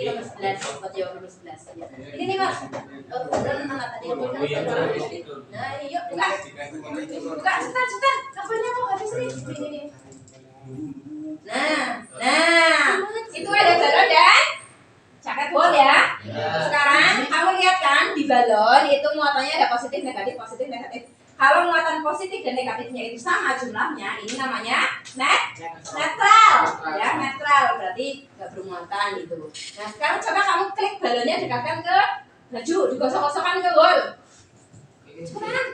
nomor 11 buat jawab nomor 11 ya. Ini nih Mas. Balon mana tadi yang benar? Nah, ini yuk buka. Buka cepetan. Kabelnya mau habis nih. Ini. Nah, itu ada balon dan jaket bol ya. Sekarang kamu lihat kan di balon itu muatannya ada positif, negatif. Kalau muatan positif dan negatifnya itu sama jumlahnya, ini namanya netral. Ya, netral berarti nggak bermuatan gitu. Nah, sekarang coba kamu klik balonnya dekatkan ke baju, digosok-gosokkan ke bol. Cepetan.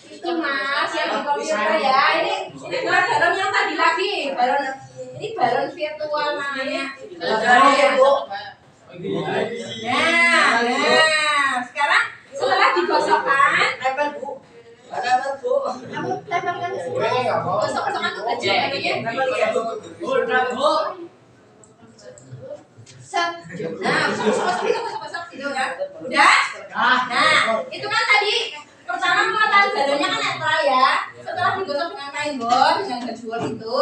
Itu Mas yang di komputer ya. Ini balon yang tadi lagi. Ini balon virtual namanya. Nah, sekarang setelah digosokkan, kamu tempelkan ke sini. Gosok-gosokkan ke baju namanya. Set. Nah, gosok-gosok gitu kan. Udah? Nah, itu kan tadi pertama muatan balonnya kan netral ya. Setelah digosok dengan kain kain bol dengan baju bol itu,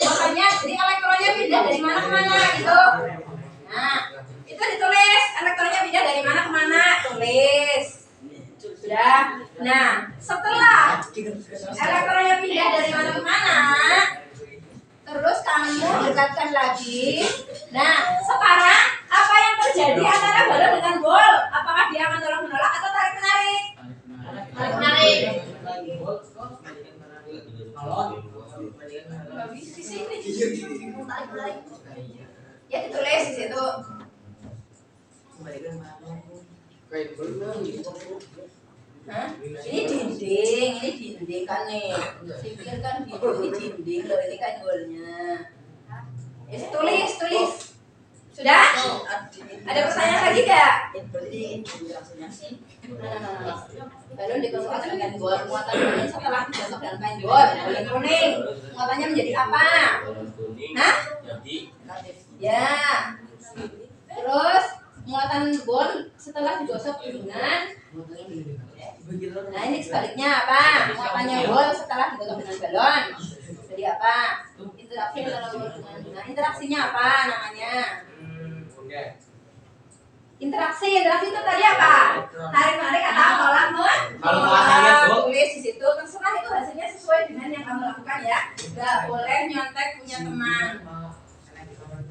makanya jadi elektronnya pindah dari mana ke mana gitu. Nah, itu ditulis elektronnya pindah dari mana ke mana, tulis. Sudah. Nah, setelah elektronnya pindah dari mana ke mana, terus kamu dekatkan lagi. Nah, sekarang apa yang terjadi antara balon dengan bol? Apakah dia akan tolak menolak atau tarik menarik? Tarik menarik. Di sini. Tarik menarik. Ya ditulis di situ. Hah? Ini dinding kan nih. Sipir kan ini dinding loh, ini kan golnya. Ya, tulis. Sudah? Ada pertanyaan lagi gak? Balon dikosongkan dengan gol. Muatan balon setelah digosok dengan kain gol. Balon kuning. Muatannya menjadi apa? Balon kuning Hah? jadi Ya. Terus muatan bol setelah digosok dengan, nah ini sebaliknya apa? Muatannya bol setelah digosok dengan balon jadi apa? Interaksi antara bol dengan, nah interaksinya apa namanya? Interaksi itu tadi apa? Tarik menarik atau tolak Kalau muatannya, Bu? tulis di situ. Terserah itu hasilnya sesuai dengan yang kamu lakukan ya. Gak boleh nyontek punya teman.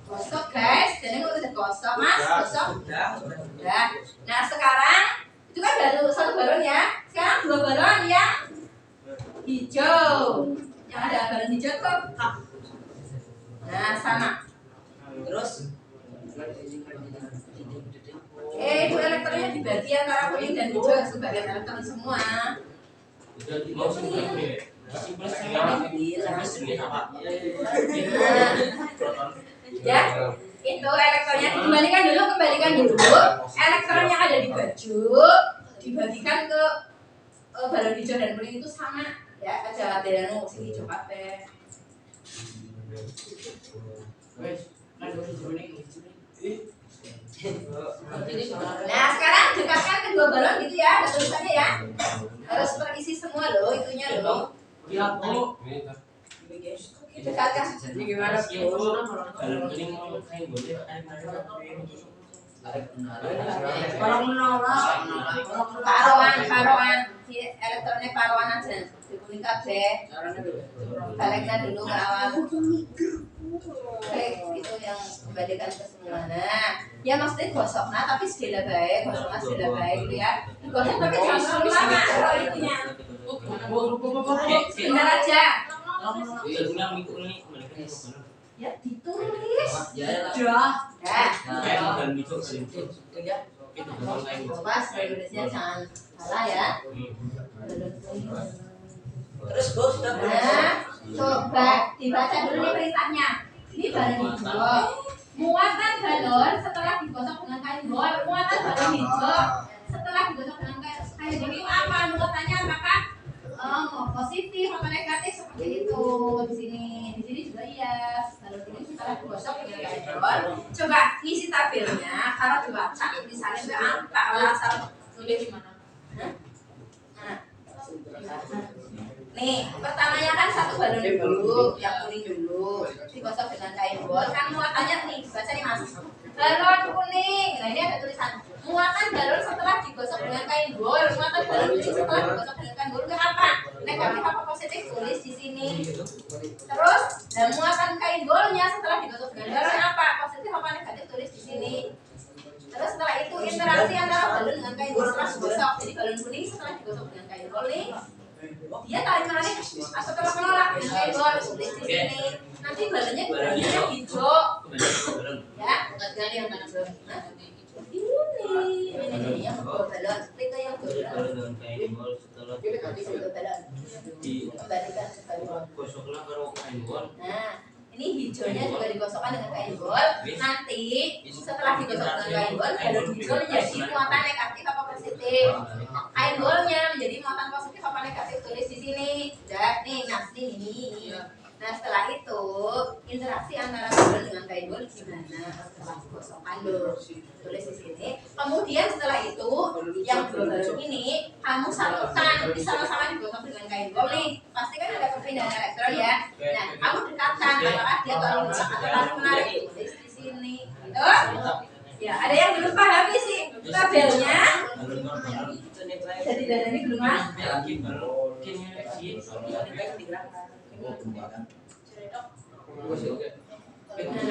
Gosok guys, jadi udah gosok mas, gosok. Udah. Nah sekarang itu kan baru satu balon ya. Sekarang dua balon yang hijau. Yang ada balon hijau tuh. Nah sama. Terus itu elektronnya dibagi antara kuning dan hijau sebagai elektron semua. mau simpel Ya, itu elektronnya kembalikan dulu. Elektron yang ada di baju dibagikan ke balon hijau dan kuning itu sama ya, aja delano sing hijau kabeh. Nah, sekarang dekatkan kedua balon gitu ya, ada tulisannya ya. Harus terisi semua loh, itunya loh. Dekatkan. Ini gimana? balon kuning mau kain boleh Kalau menolak, Paroan, elektronnya paroan aja. Dikuning kabeh. Baliknya dulu ke awal. Balik itu yang kembalikan ke semua. Nah, ya maksudnya gosok nah tapi sedela baik, gosoknya sedela baik gitu ya. Gosok tapi jangan terlalu lama kalau intinya. Benar aja. Ya ditulis. Udah. Pas tulisnya jangan salah ya. terus bos sudah Nah, coba dibaca dulu nih perintahnya. Ini balon hijau. Muatan balon setelah digosok dengan kain bol. Muatan balon hijau setelah digosok dengan kain bol itu apa? Muatannya apakah positif atau negatif seperti itu di sini. Di sini juga iya. Balon ini setelah digosok dengan kain bol. Coba isi tabelnya. Kalau dibaca misalnya itu apa? Asal Nulis di mana? Nih, pertamanya kan satu balon dulu, yang kuning dulu, digosok dengan kain bol. Kan muatannya nih, baca nih mas. Balon kuning. Nah ini ada tulisan muatan balon setelah digosok dengan kain bol. Muatan balon kuning setelah digosok dengan kain bol itu apa? Negatif apa positif? Tulis di sini. Terus, dan muatan kain bolnya setelah digosok dengan balon apa? Positif apa negatif? Tulis di sini. Terus setelah itu interaksi antara balon dengan kain bol setelah digosok. Jadi balon kuning setelah digosok dengan kain bol nih. Dia tarik menarik atau tolak menolak dengan kain bol tulis di sini. Nanti balonnya dibaginya hijau. Ya, ganti yang mana belum? Ini yang dua balon. Klik ke yang dua balon. Kembalikan ke balon. gosoklah karo kain bol. Nah, ini hijaunya juga digosokkan dengan kain bol. Nanti setelah digosok dengan kain bol, balon hijau menjadi muatan negatif apa positif. Kain bolnya menjadi muatan positif apa negatif tulis di sini. Udah nih, nah ini. Nah setelah itu interaksi antara balon dengan kain bol gimana? Setelah digosokkan dulu, tulis di sini. Kemudian setelah itu yang dua balon ini kamu satukan, nanti sama-sama digosok dengan kain bol nih. Pasti kan ada perpindahan elektron ya. Nah kamu dekatkan apakah dia tarik atau tarik menarik, tulis di sini. Gitu. Ya ada yang belum pahami sih tabelnya. Jadi dari belum mas?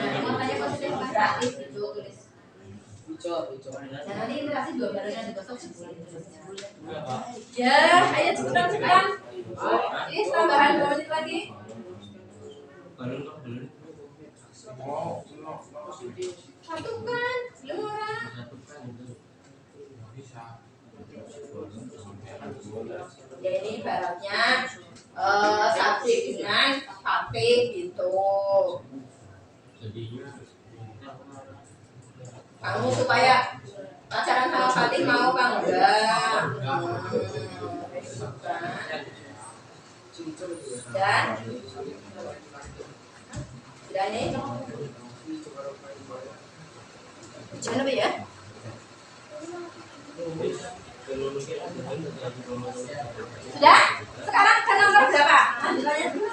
Makanya positif negatif itu tulis. Dan nanti interaksi dua balonnya digosok ya, ayo cepetan. Ini tambahan 2 menit lagi. Satukan, belum orang. Jadi ibaratnya sabit dengan sate gitu. Kamu supaya pacaran sama Fatih mau apa enggak? Dan ini jangan lebih ya. Sudah? Sekarang ke nomor berapa? Lanjutannya 9.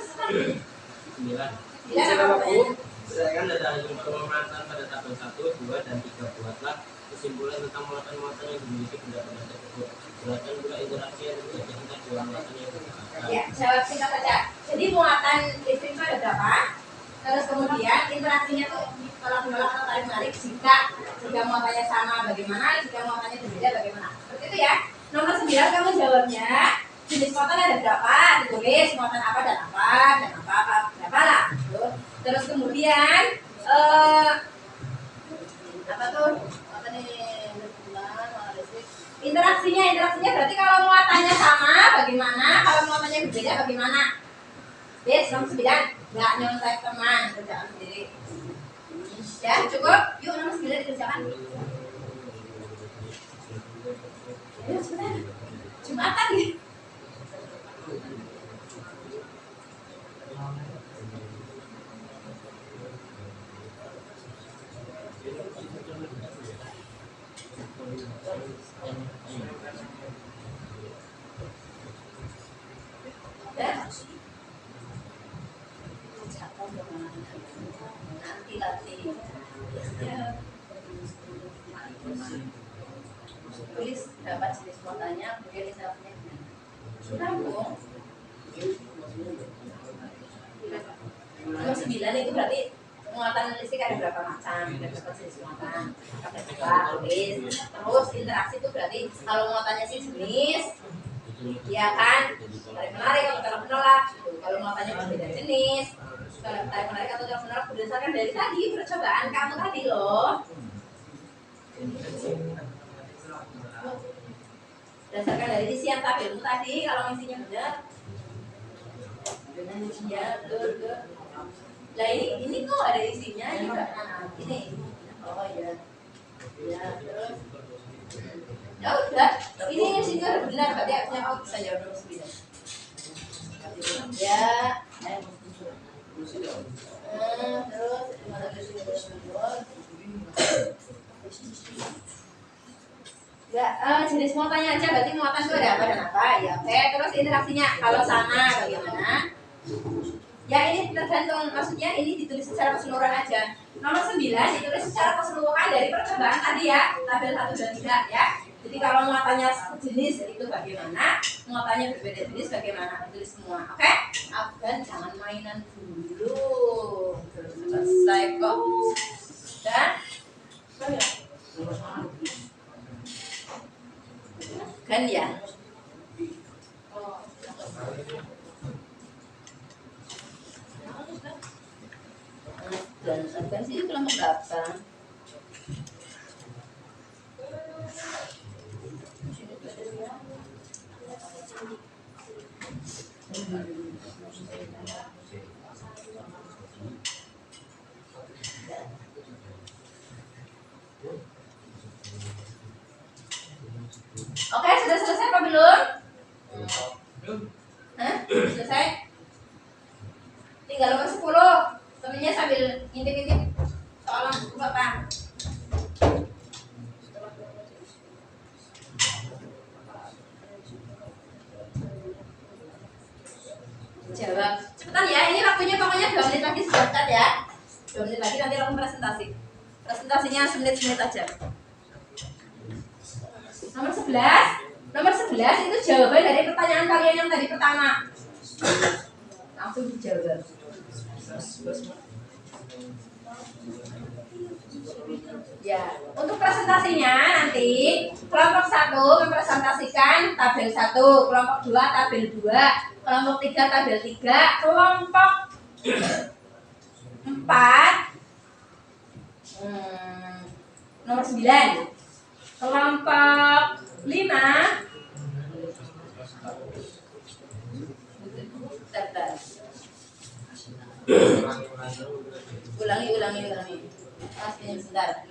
Berdasarkan data hasil pemantauan pada tabel 1, 2, dan 3 buatlah kesimpulan tentang muatan-muatan yang dimiliki benda-benda tersebut. Jelaskan pula interaksi yang terjadi antara dua muatan yang berbeda. Ya, jawab singkat saja. Jadi muatan listrik itu ada berapa? Terus kemudian interaksinya tuh tolak menolak atau tarik menarik jika muatannya sama bagaimana, jika muatannya berbeda bagaimana. Seperti itu ya. Nomor 9 kamu jawabnya jenis muatan ada berapa? Ditulis muatan apa dan apa berapa lah. Terus kemudian apa tuh? Apa nih? Interaksinya berarti kalau muatannya sama bagaimana, kalau muatannya berbeda bagaimana? Yes, nomor 9 nggak nyontek teman, kerjaan sendiri. Ya cukup, yuk nomor 9 dikerjakan. Ayo cepetan, Jumatan nih. Nanti tulis dapat jenis muatannya, kemudian interaksinya gimana? Sambung. Nomor 9 itu berarti muatan listrik ada berapa macam, ada berapa jenis muatan, ada berapa tulis. Terus interaksi itu berarti kalau muatannya sih jenis, ya kan, tarik menarik atau tolak menolak. Kalau muatannya berbeda jenis, tarik menarik atau tolak menolak berdasarkan dari tadi percobaan kamu tadi loh. Berdasarkan dari isian tabelmu tadi, kalau isinya benar dengan isinya betul. Nah ini kok ada isinya juga. Nah ini, oh ya, ya terus, ya udah. Ini isinya benar, berarti artinya kamu bisa jawab nomor 9. Ya, terus mana ya, jenis muatannya aja, berarti muatan itu ada apa dan apa ya. Oke, terus interaksinya kalau sama bagaimana? Ya ini tergantung, maksudnya ini ditulis secara keseluruhan aja. Nomor 9 ditulis secara keseluruhan dari percobaan tadi ya, tabel 1 dan 3 ya. Jadi kalau muatannya sejenis itu bagaimana, muatannya berbeda jenis bagaimana, ditulis semua. Oke? Dan jangan mainan dulu. Selesai kok. Dan kan ya. Dan sih kelompok berapa? Oke, sudah selesai apa belum? Hah? Selesai? Tinggal tinggal nomor 10. Temennya sambil ngintip-ngintip soal buku Bapak. Jawab. Cepetan ya, ini waktunya pokoknya 2 menit lagi sudah start ya. 2 menit lagi nanti langsung presentasi. Presentasinya semenit-semenit aja. Nomor 11. Nomor 11 itu jawaban dari pertanyaan kalian yang tadi pertama. Langsung dijawab. Ya, untuk presentasinya nanti kelompok 1 mempresentasikan tabel 1, kelompok 2 tabel 2, kelompok 3 tabel 3, kelompok 4 nomor 9, kelompok 5 ulangi. Pastinya sebentar.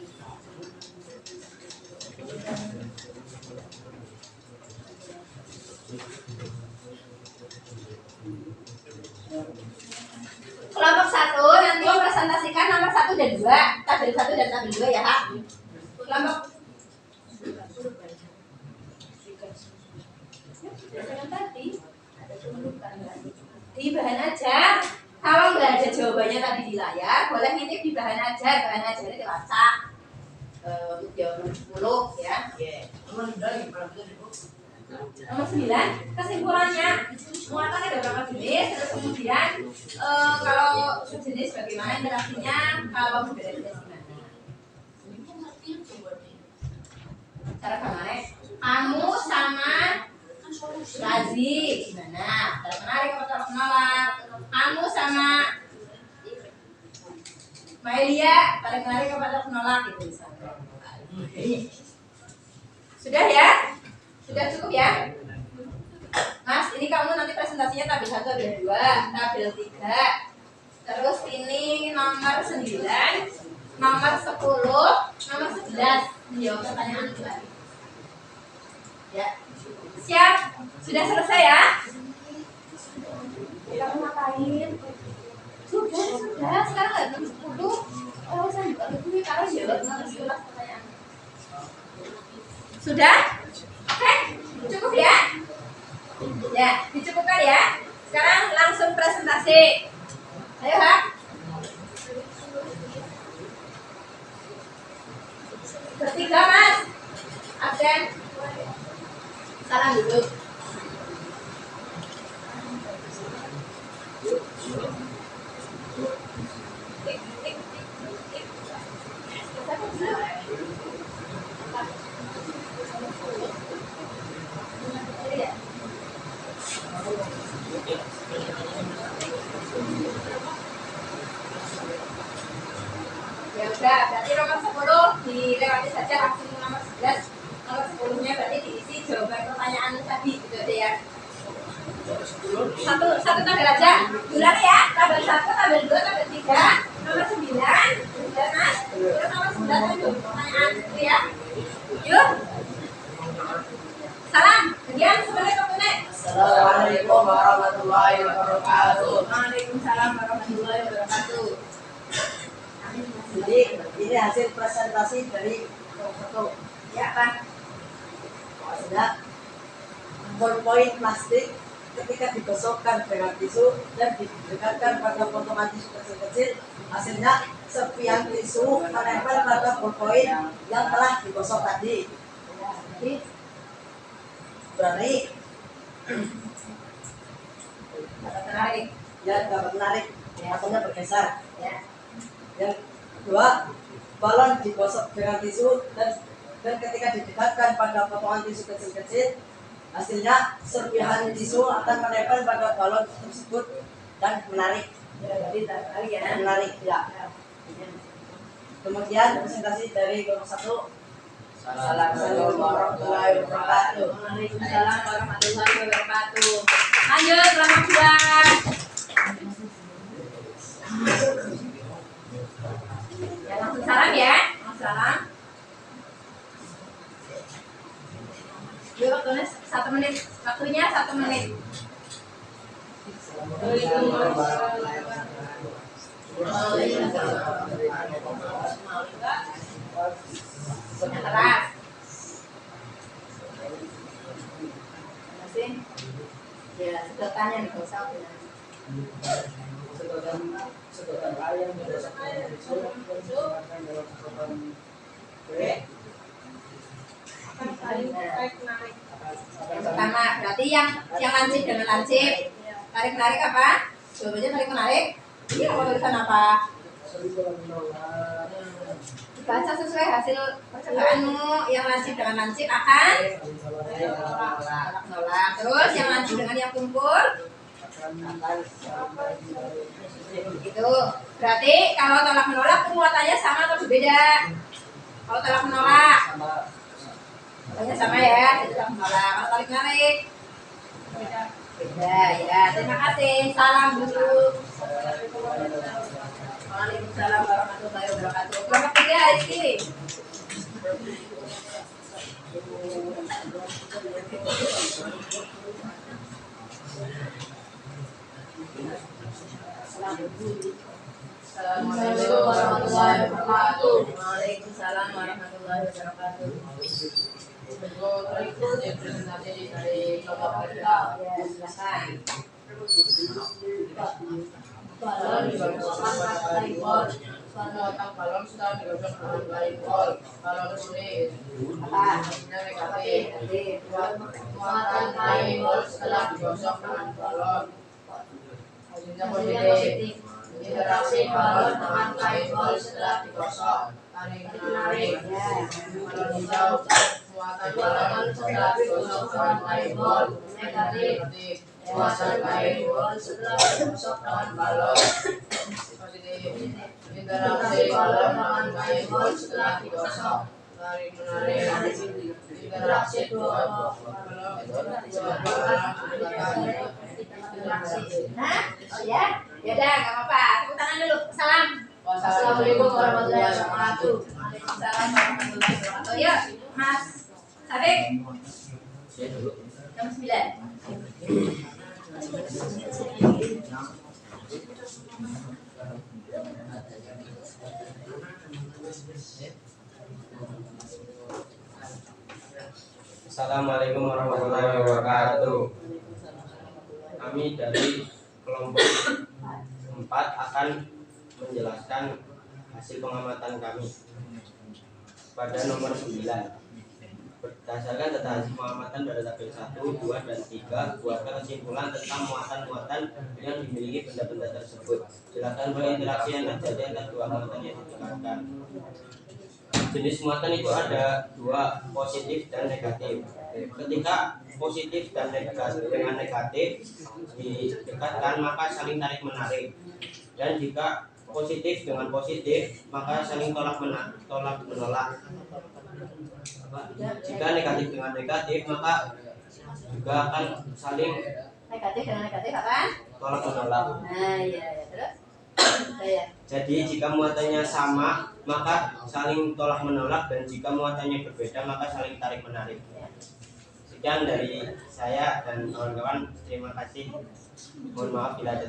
Kelompok 1 nanti mempresentasikan nomor 1 dan 2, tabel 1 dan tabel 2 ya, Kak. Kelompok di bahan ajar. Kalau nggak ada jawabannya tadi di layar, boleh ngintip di bahan ajar. Bahan ajarnya dilacak untuk jawaban 10 ya. Nomor 9, kesimpulannya muatan ada berapa jenis, terus kemudian kalau sejenis bagaimana interaksinya, kalau berbeda gimana. Cara gimana? Kamu sama Razi gimana? Cara menarik atau cara menolak? Kamu sama Maelia paling menarik kepada penolak gitu misalnya. Sudah ya? Sudah cukup ya? Mas, ini kamu nanti presentasinya tabel 1, tabel 2, tabel 3. Terus ini nomor 9, nomor 10, nomor 11. Menjawab pertanyaan itu lagi. Ya. Siap? Sudah selesai ya? Kamu ngapain? Sudah. Sekarang nggak jam 10. Oh, saya juga lupa kalau jawab nomor 11 pertanyaan. Sudah? Oke? Cukup ya? Ya, dicukupkan ya. Sekarang langsung presentasi. Ayo, Hak. Bertiga, Mas. Absen. Salam dulu. Ya udah, berarti nomor 10 dilewati saja, langsung nomor 11. Nomor 10-nya berarti diisi jawaban pertanyaan tadi gitu deh ya. Satu tabel aja. Ulang ya. Tabel 1, tabel 2, tabel 3, nomor 9, sudah Mas. Terus nomor 11 tadi pertanyaan gitu ya. Yuk. Salam. Kemudian sebenarnya kemudian. Assalamualaikum warahmatullahi wabarakatuh. Waalaikumsalam warahmatullahi wabarakatuh. Jadi ini hasil presentasi dari foto. Ya, Pak. Maksudnya ballpoint plastik ketika digosokkan dengan tisu dan didekatkan pada potongan tisu kecil-kecil, hasilnya serpihan tisu menempel pada ballpoint yang telah digosok tadi. Jadi berarti Menarik. ya dapat menarik, matanya bergeser. Ya. Yang kedua, balon digosok dengan tisu dan ketika didekatkan pada potongan tisu kecil-kecil, hasilnya serpihan tisu akan menempel pada balon tersebut dan menarik. Menarik ya. Kemudian presentasi dari kelompok 1. Assalamualaikum warahmatullahi wabarakatuh. Waalaikumsalam warahmatullahi wabarakatuh. Lanjut kelompok 2. Ya, langsung salam ya. Salam. Yuk, waktunya 1 menit. Waktunya 1 menit. Assalamualaikum warahmatullahi wabarakatuh. Yang keras. Masih? Ya, sedotannya nih gak usah. Sedotan ayam Yang pertama berarti yang lancip dengan lancip. Tarik menarik apa? Jawabannya tarik menarik. Ini apa tulisan apa? Dibaca sesuai hasil percobaanmu. Yang lancip dengan lancip akan menolak. Terus yang lancip dengan yang kumpul itu berarti kalau tolak menolak penguatannya sama atau berbeda? Kalau tolak menolak pokoknya sama ya, itu tolak menolak. Kalau tarik menarik beda ya. Terima kasih, salam dulu. Waalaikumsalam warahmatullahi wabarakatuh. Kelompok 3 hari ini. Assalamualaikum warahmatullahi wabarakatuh. Waalaikumsalam warahmatullahi wabarakatuh. Berikut presentasi dari kelompok kita. Ya, silakan. Balon digabungkan pada paripol. Muatan balon sudah digabungkan dengan paripol. Balon kuning. Hasilnya negatif. Muatan paripol setelah digosok dengan balon. Hasilnya positif. Interaksi balon dengan paripol setelah digosok. Tarik menarik. Balon hijau. Muatan balon setelah digosok dengan paripol negatif. Muatan paripol setelah digosok dengan balon positif. Interaksi balon dengan paripol setelah digosok. Tarik menarik. Interaksi dua balon Nah, oh ya, ya udah, nggak apa-apa. Tepuk tangan dulu. Salam. Wassalamualaikum warahmatullahi wabarakatuh. Waalaikumsalam warahmatullahi wabarakatuh. Yuk, Mas Sabik. Jam 9. Assalamualaikum warahmatullahi wabarakatuh. Kami dari kelompok 4 akan menjelaskan hasil pengamatan kami pada nomor 9. Berdasarkan data hasil pengamatan pada tabel 1, 2, dan 3, buatkan kesimpulan tentang muatan-muatan yang dimiliki benda-benda tersebut. Silakan berinteraksi yang terjadi antara dua muatan yang ditingkatkan. Jenis muatan itu ada 2, positif dan negatif. Ketika positif dan negatif dengan negatif didekatkan, maka saling tarik menarik. Dan jika positif dengan positif, maka saling tolak menolak. Jika negatif dengan negatif, maka juga akan saling Negatif dengan negatif akan tolak menolak. Nah, iya, ya. Terus? Ya. Jadi jika muatannya sama, maka saling tolak menolak, dan jika muatannya berbeda, maka saling tarik menarik. Sekian dari saya dan kawan-kawan. Terima kasih. Mohon maaf bila ada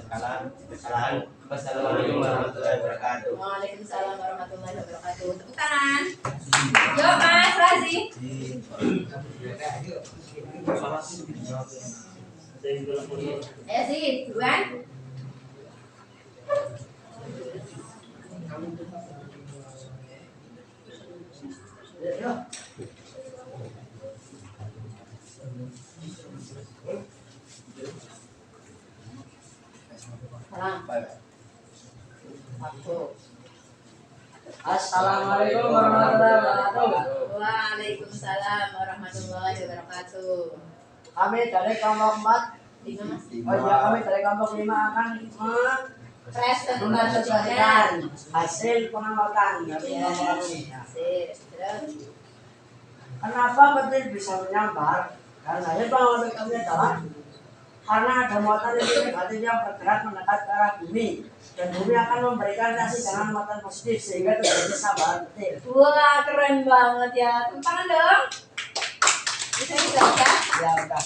kesalahan. Wassalamualaikum warahmatullahi wabarakatuh. Waalaikumsalam warahmatullahi wabarakatuh. Tepuk tangan. Yuk, Mas Razi. Ayo sih, duluan. Salam. Assalamualaikum warahmatullahi wabarakatuh. Waalaikumsalam warahmatullahi wabarakatuh. Kami dari kelompok 4. Lima, Mas. Oh iya, kami dari kelompok 5 akan Presentasikan hasil pengamatan dari kelompok kami. Terus, Kenapa petir bisa menyambar? Karena hasil pengamatan kami adalah karena ada muatan negatif yang bergerak mendekat ke arah bumi, dan bumi akan memberikan reaksi dengan muatan positif sehingga terjadi sambaran petir. wah keren banget ya. Tepuk tangan dong. Bisa dijawab ya? Ya udah.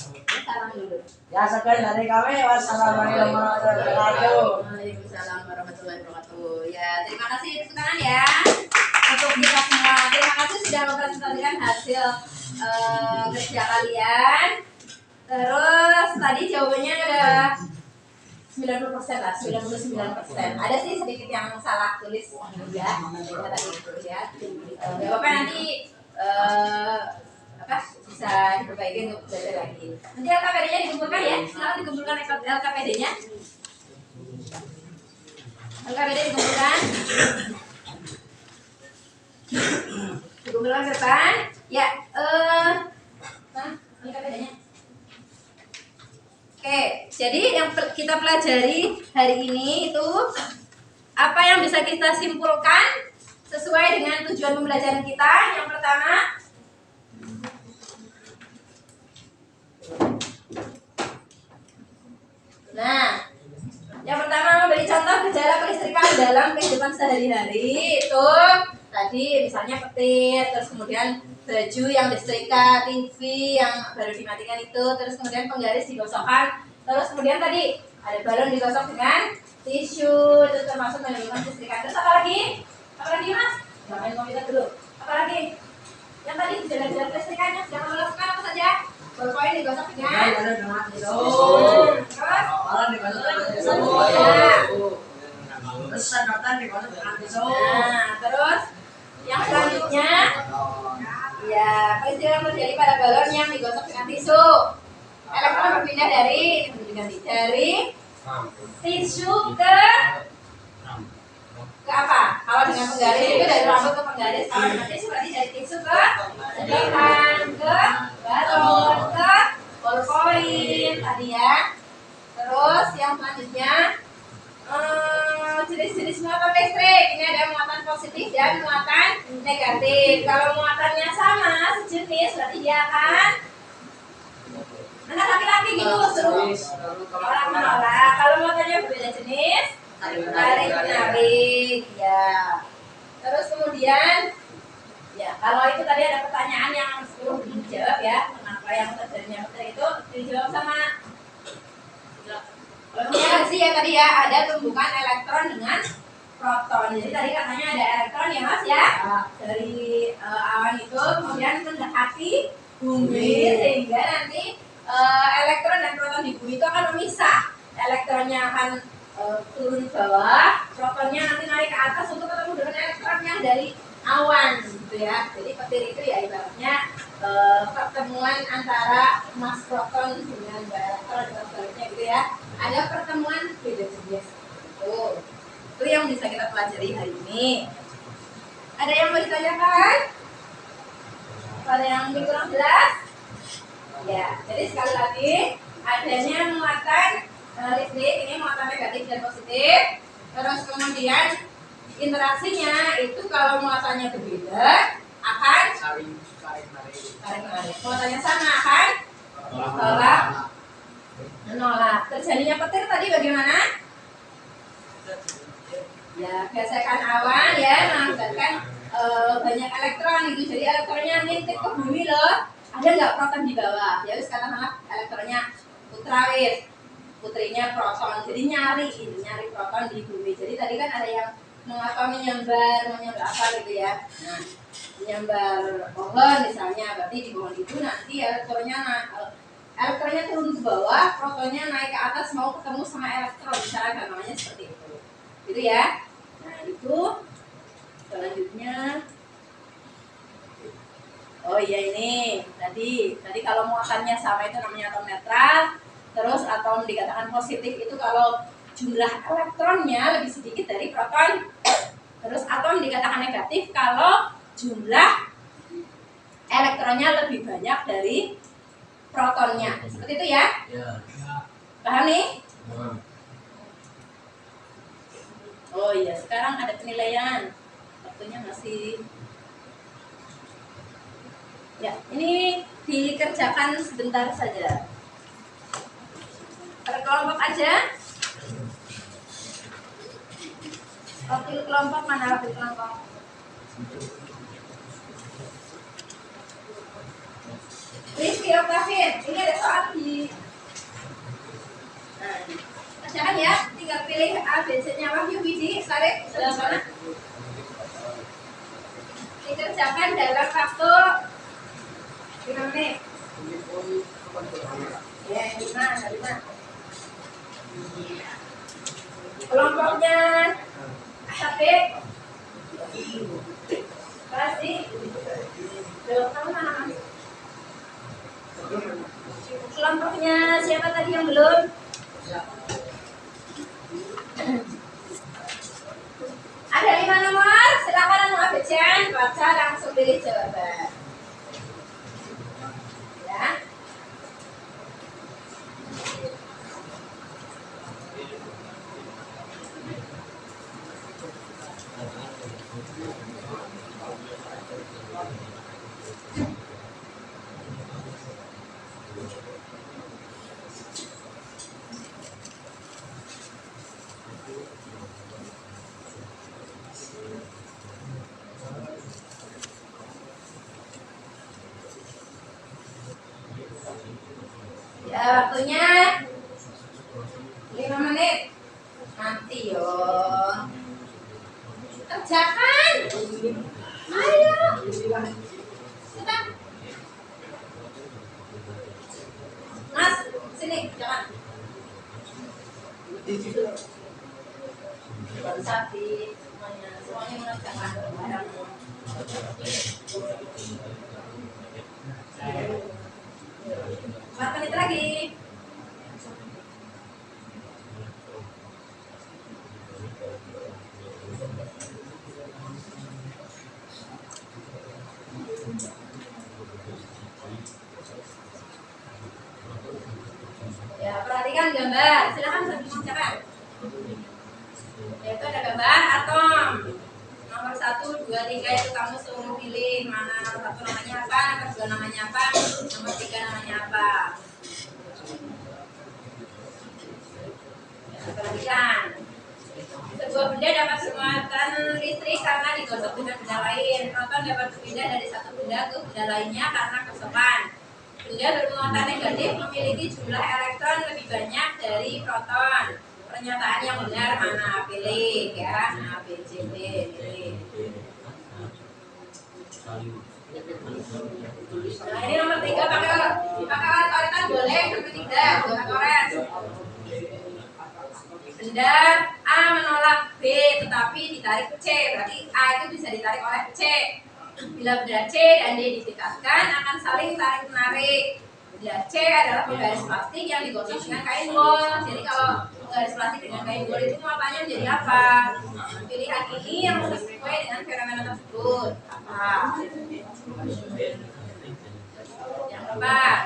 Salam dulu. Ya sekian dari kami. Wassalamualaikum warahmatullahi wabarakatuh. Waalaikumsalam warahmatullahi wabarakatuh. Ya, terima kasih tepuk tangan ya untuk kita semua. Terima kasih sudah mempresentasikan hasil kerja kalian. Terus tadi jawabannya ada 90% lah, 99%. Ada sih sedikit yang salah tulis ya. Ya tadi itu ya. Enggak apa-apa nanti bisa diperbaiki untuk belajar lagi. Nanti LKPD-nya dikumpulkan ya. Silakan dikumpulkan LKPD-nya. LKPD dikumpulkan. Dikumpulkan ke depan. Ya, LKPD-nya. Oke, jadi yang kita pelajari hari ini itu apa yang bisa kita simpulkan sesuai dengan tujuan pembelajaran kita. Yang pertama, yang pertama memberi contoh gejala kelistrikan dalam kehidupan sehari-hari itu tadi misalnya petir, terus kemudian baju yang disetrika, TV yang baru dimatikan itu, terus kemudian penggaris digosokkan, terus kemudian tadi ada balon digosok dengan tisu, itu termasuk menimbulkan kelistrikan. Terus apa lagi? Apa lagi mas? Jangan komputer dulu. Apa lagi? Yang tadi gejala-gejala kelistrikannya sudah kamu lakukan apa saja? Bolpoin digosok dengan tisu. Terus Balon digosok dengan tisu. Terus sedotan digosok dengan tisu. Nah, terus yang selanjutnya ya peristiwa yang terjadi pada balon yang digosok dengan tisu. Elektron berpindah dari tisu ke apa? Kalau dengan penggaris itu dari rambut ke penggaris. Kalau dengan tisu berarti dari tisu ke sedotan, ke balon, ke ballpoint tadi ya. Terus yang selanjutnya jenis-jenis muatan listrik. Ini ada muatan positif dan muatan negatif. Kalau muatannya sama, sejenis, berarti dia akan anak laki-laki gitu suruh orang menolak. Kalau muatannya berbeda jenis, tarik menarik ya. Terus kemudian ya kalau itu tadi ada pertanyaan yang perlu dijawab ya, kenapa yang terjadinya petir itu dijawab sama reaksi ya tadi ya, ada tumbukan elektron dengan proton. Jadi tadi katanya ada elektron ya mas ya, dari awan itu kemudian mendekati bumi sehingga nanti elektron dan proton di bumi itu akan memisah. Elektronnya akan turun ke bawah, protonnya nanti naik ke atas untuk ketemu dengan elektron yang dari awan gitu ya. Jadi petir itu ya ibaratnya pertemuan antara emas proton dengan elektron dan sebaliknya gitu ya. Ada pertemuan beda jenis itu yang bisa kita pelajari hari ini. Ada yang mau ditanyakan? Ada yang kurang jelas? Ya, jadi sekali lagi adanya muatan listrik ini muatan negatif dan positif. Terus kemudian interaksinya itu kalau muatannya berbeda akan saling menarik. Muatannya sama akan menolak. Terjadinya petir tadi bagaimana? Ya, gesekan awan ya mengakibatkan banyak elektron gitu. Jadi elektronnya ngintip ke bumi loh. Ada nggak proton di bawah? Ya wis katakanlah elektronnya ultrawis, putrinya proton. Jadi nyari proton di bumi. Jadi tadi kan ada yang menyambar apa gitu ya. Nah, menyambar pohon misalnya, berarti di pohon itu nanti elektronnya turun ke bawah, protonnya naik ke atas mau ketemu sama elektron, cara gampangnya seperti itu. Gitu ya. Nah, itu selanjutnya. Oh iya ini tadi kalau muatannya sama itu namanya atom netral. Terus atom dikatakan positif itu kalau jumlah elektronnya lebih sedikit dari proton. Terus atom dikatakan negatif kalau jumlah elektronnya lebih banyak dari protonnya. Seperti itu ya? Paham nih? Oh iya, sekarang ada penilaian. Waktunya masih. Ya, ini dikerjakan sebentar saja. Per kelompok aja. Wakil kelompok mana wakil kelompok? Rizky Yudi Oktavin, ini ada soal di. Nah, kerjakan ya, tinggal pilih A, B, C-nya Wahyu Widi, Sarif, sebelah mana? Dikerjakan dalam waktu 5 menit. Ya, 5. Kelompoknya Habib pasti belum tahu mana. Kelompoknya siapa tadi yang belum? Ada 5 nomor, silakan anu abjad baca langsung pilih jawaban. Ya. Ya, waktunya 5 menit. Nanti yo. Kerjakan. Ayo. Cepat. Mas, sini, jangan. Sapi semuanya mengerjakan barang. 4 menit lagi. Ya, perhatikan gambar. Silakan sambil mengerjakan. Yaitu ada gambar atom. Nomor 1, 2, 3 itu kamu suruh pilih mana nomor 1 namanya apa, nomor 2 namanya apa, nomor 3 namanya apa. Ya, perhatikan. Sebuah benda dapat bermuatan listrik karena digosok dengan benda lain. Proton dapat berpindah dari satu benda ke benda lainnya karena gosokan. Benda bermuatan negatif memiliki jumlah elektron lebih banyak dari proton. Pernyataan yang benar mana? Pilih ya. A, B, C, D. Pilih. Nah, ini nomor 3 pakai coret-coretan boleh. Nomor 3 coret-coret. Benda A menolak B tetapi ditarik C, berarti A itu bisa ditarik oleh C. Bila benda C dan D didekatkan akan saling tarik menarik. Benda C adalah penggaris plastik yang digosok dengan kain wol. Jadi kalau penggaris plastik dengan kain wol itu muatannya menjadi apa? Pilihan ini yang sesuai dengan fenomena tersebut. Apa? Yang keempat,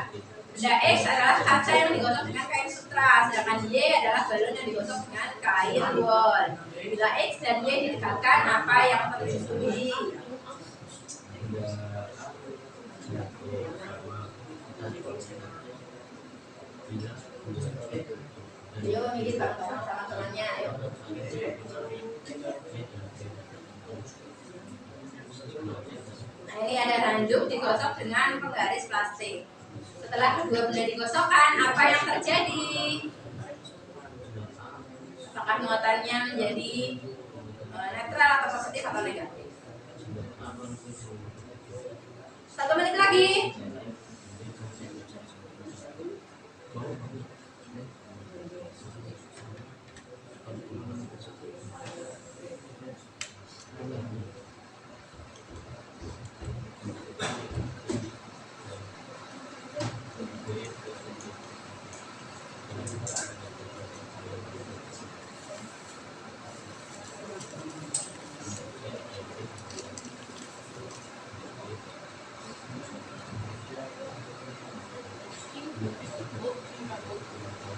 benda X adalah kaca yang digosok dengan kain sutra, sedangkan Y adalah balon yang digosok dengan kain wol. Bila X dan Y didekatkan, apa yang terjadi? Dia memilih bareng-bareng sama temannya. Ayo. Nah, ini ada handuk digosok dengan penggaris plastik. Setelah kedua benda digosokkan, apa yang terjadi? Apakah muatannya menjadi netral atau positif atau negatif? 1 menit lagi.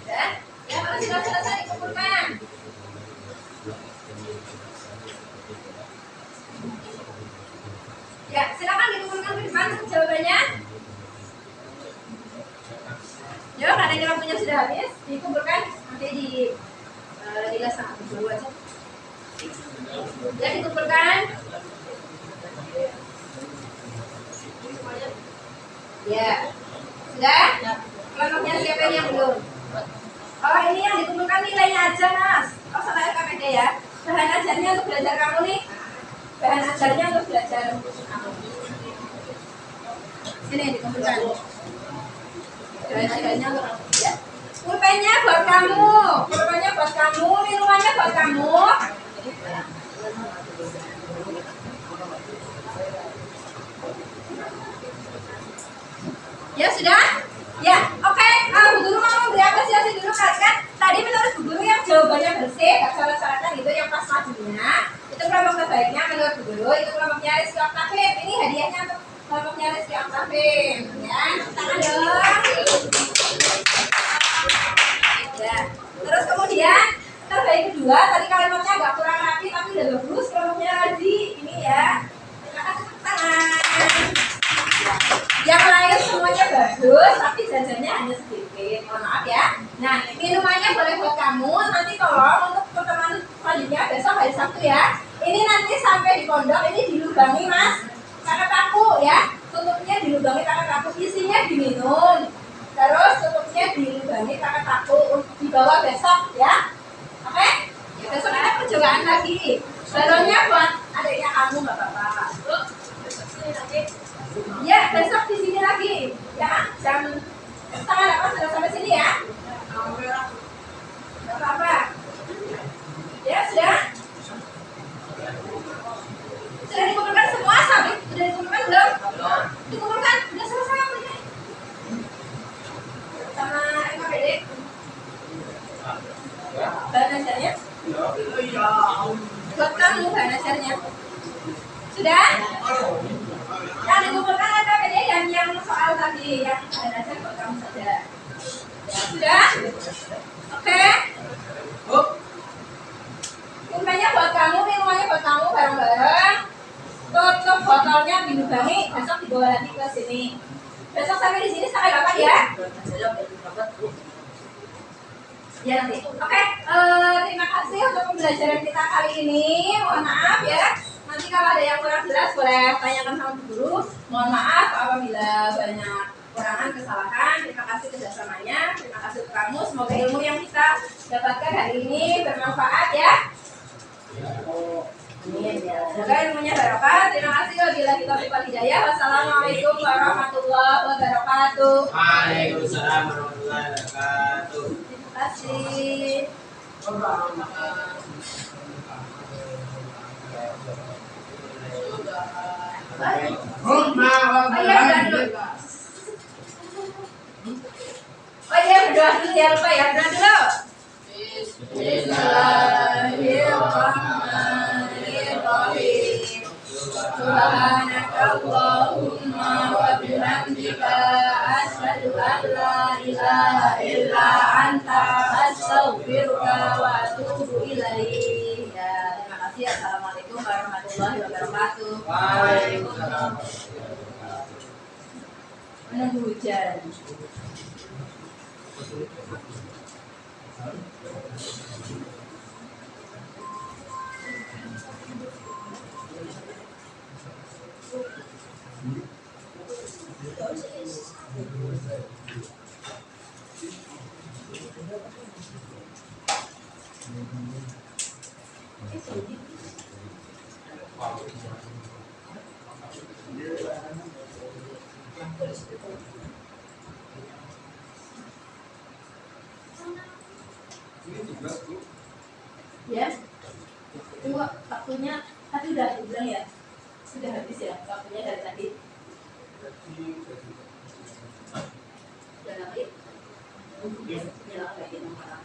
Ya, kalau sudah selesai dikumpulkan. Ya, silakan dikumpulkan ke depan jawabannya. Ya, karena ini waktunya sudah habis, dikumpulkan nanti di les dulu aja. Ya, dikumpulkan. Ya. Sudah? Kelompoknya siapa yang belum? Oh, ini yang dikumpulkan nilainya aja, Mas. Oh, sama LKPD ya. Bahan ajarnya untuk belajar kamu nih. Bahan ajarnya untuk belajar kamu. Sini dikumpulkan. Bahan ajarnya untuk kamu ya. Pulpennya buat kamu. Pulpennya buat kamu. Minumannya buat kamu. Ya sudah? Ya, oke. Bu Guru mau beri apresiasi dulu kan? Tadi menurut Bu Guru yang jawabannya bersih, gak salah-salahkan itu yang pas majunya. Itu kelompok terbaiknya menurut Bu Guru. Itu kelompoknya Rizky Oktavin. Ini hadiahnya untuk kelompoknya Rizky Oktavin. Ya, tangan dong. Ya. Terus kemudian terbaik kedua, tadi kalimatnya agak kurang rapi tapi udah bagus. Kelompoknya Razi. Ini ya. Terima kasih tepuk tangan. Yang lain semuanya bagus, tapi jajannya hanya sedikit. Mohon maaf ya. Nah, minumannya boleh buat kamu. Nanti tolong untuk pertemuan selanjutnya besok hari Sabtu ya. Ini nanti sampai di pondok ini dilubangi, Mas. Pakai paku ya. Tutupnya dilubangi pakai paku, isinya diminum. Terus tutupnya dilubangi pakai paku, dibawa besok ya. Oke? Ya, besok ada percobaan lagi. Balonnya buat adiknya kamu, nggak apa-apa. Besok sini nanti. Ya, besok di sini lagi. Ya, jam 7:30 sudah sampai sini ya. Gak apa-apa. Ya, sudah. Sudah dikumpulkan semua, Sabit? Sudah dikumpulkan belum? Dikumpulkan. Sudah selesai ambilnya. Sama LKPD. Bahan ajarnya? Buat kamu bahan ajarnya. Sudah? Yang dikumpulkan LKPD dan yang soal tadi yang bahan ajar buat kamu saja. Ya, sudah? Oke? Pulpennya buat kamu, minumannya buat kamu bareng-bareng. Tutup botolnya dilubangi, besok dibawa lagi ke sini. Besok sampai di sini sampai kapan ya? Ya nanti. Oke, terima kasih untuk pembelajaran kita kali ini. Mohon maaf ya. Nanti kalau ada yang kurang jelas boleh tanyakan sama Bu Guru. Mohon maaf apabila banyak kekurangan, kesalahan. Terima kasih kerjasamanya. Terima kasih untuk kamu. Semoga ilmu yang kita dapatkan hari ini bermanfaat ya. Amin ya. Semoga ilmunya barokah. Terima kasih. Wabillahi taufiq wal hidayah. Wassalamualaikum warahmatullahi wabarakatuh. Waalaikumsalam warahmatullahi wabarakatuh. Terima kasih. Oh iya, berdoa dulu ya, lupa ya, berdoa dulu. Bismillahirrahmanirrahim. Subhanakallahumma wa bihamdika asyhadu an la ilaha illa anta astaghfiruka wa atubu ilaik. Ya, terima kasih. Assalamualaikum warahmatullahi wabarakatuh. Waalaikumsalam. Menunggu hujan. Ya, tunggu waktunya tadi udah aku bilang ya, sudah habis ya waktunya dari tadi. Udah lagi? Ya, lagi nomor.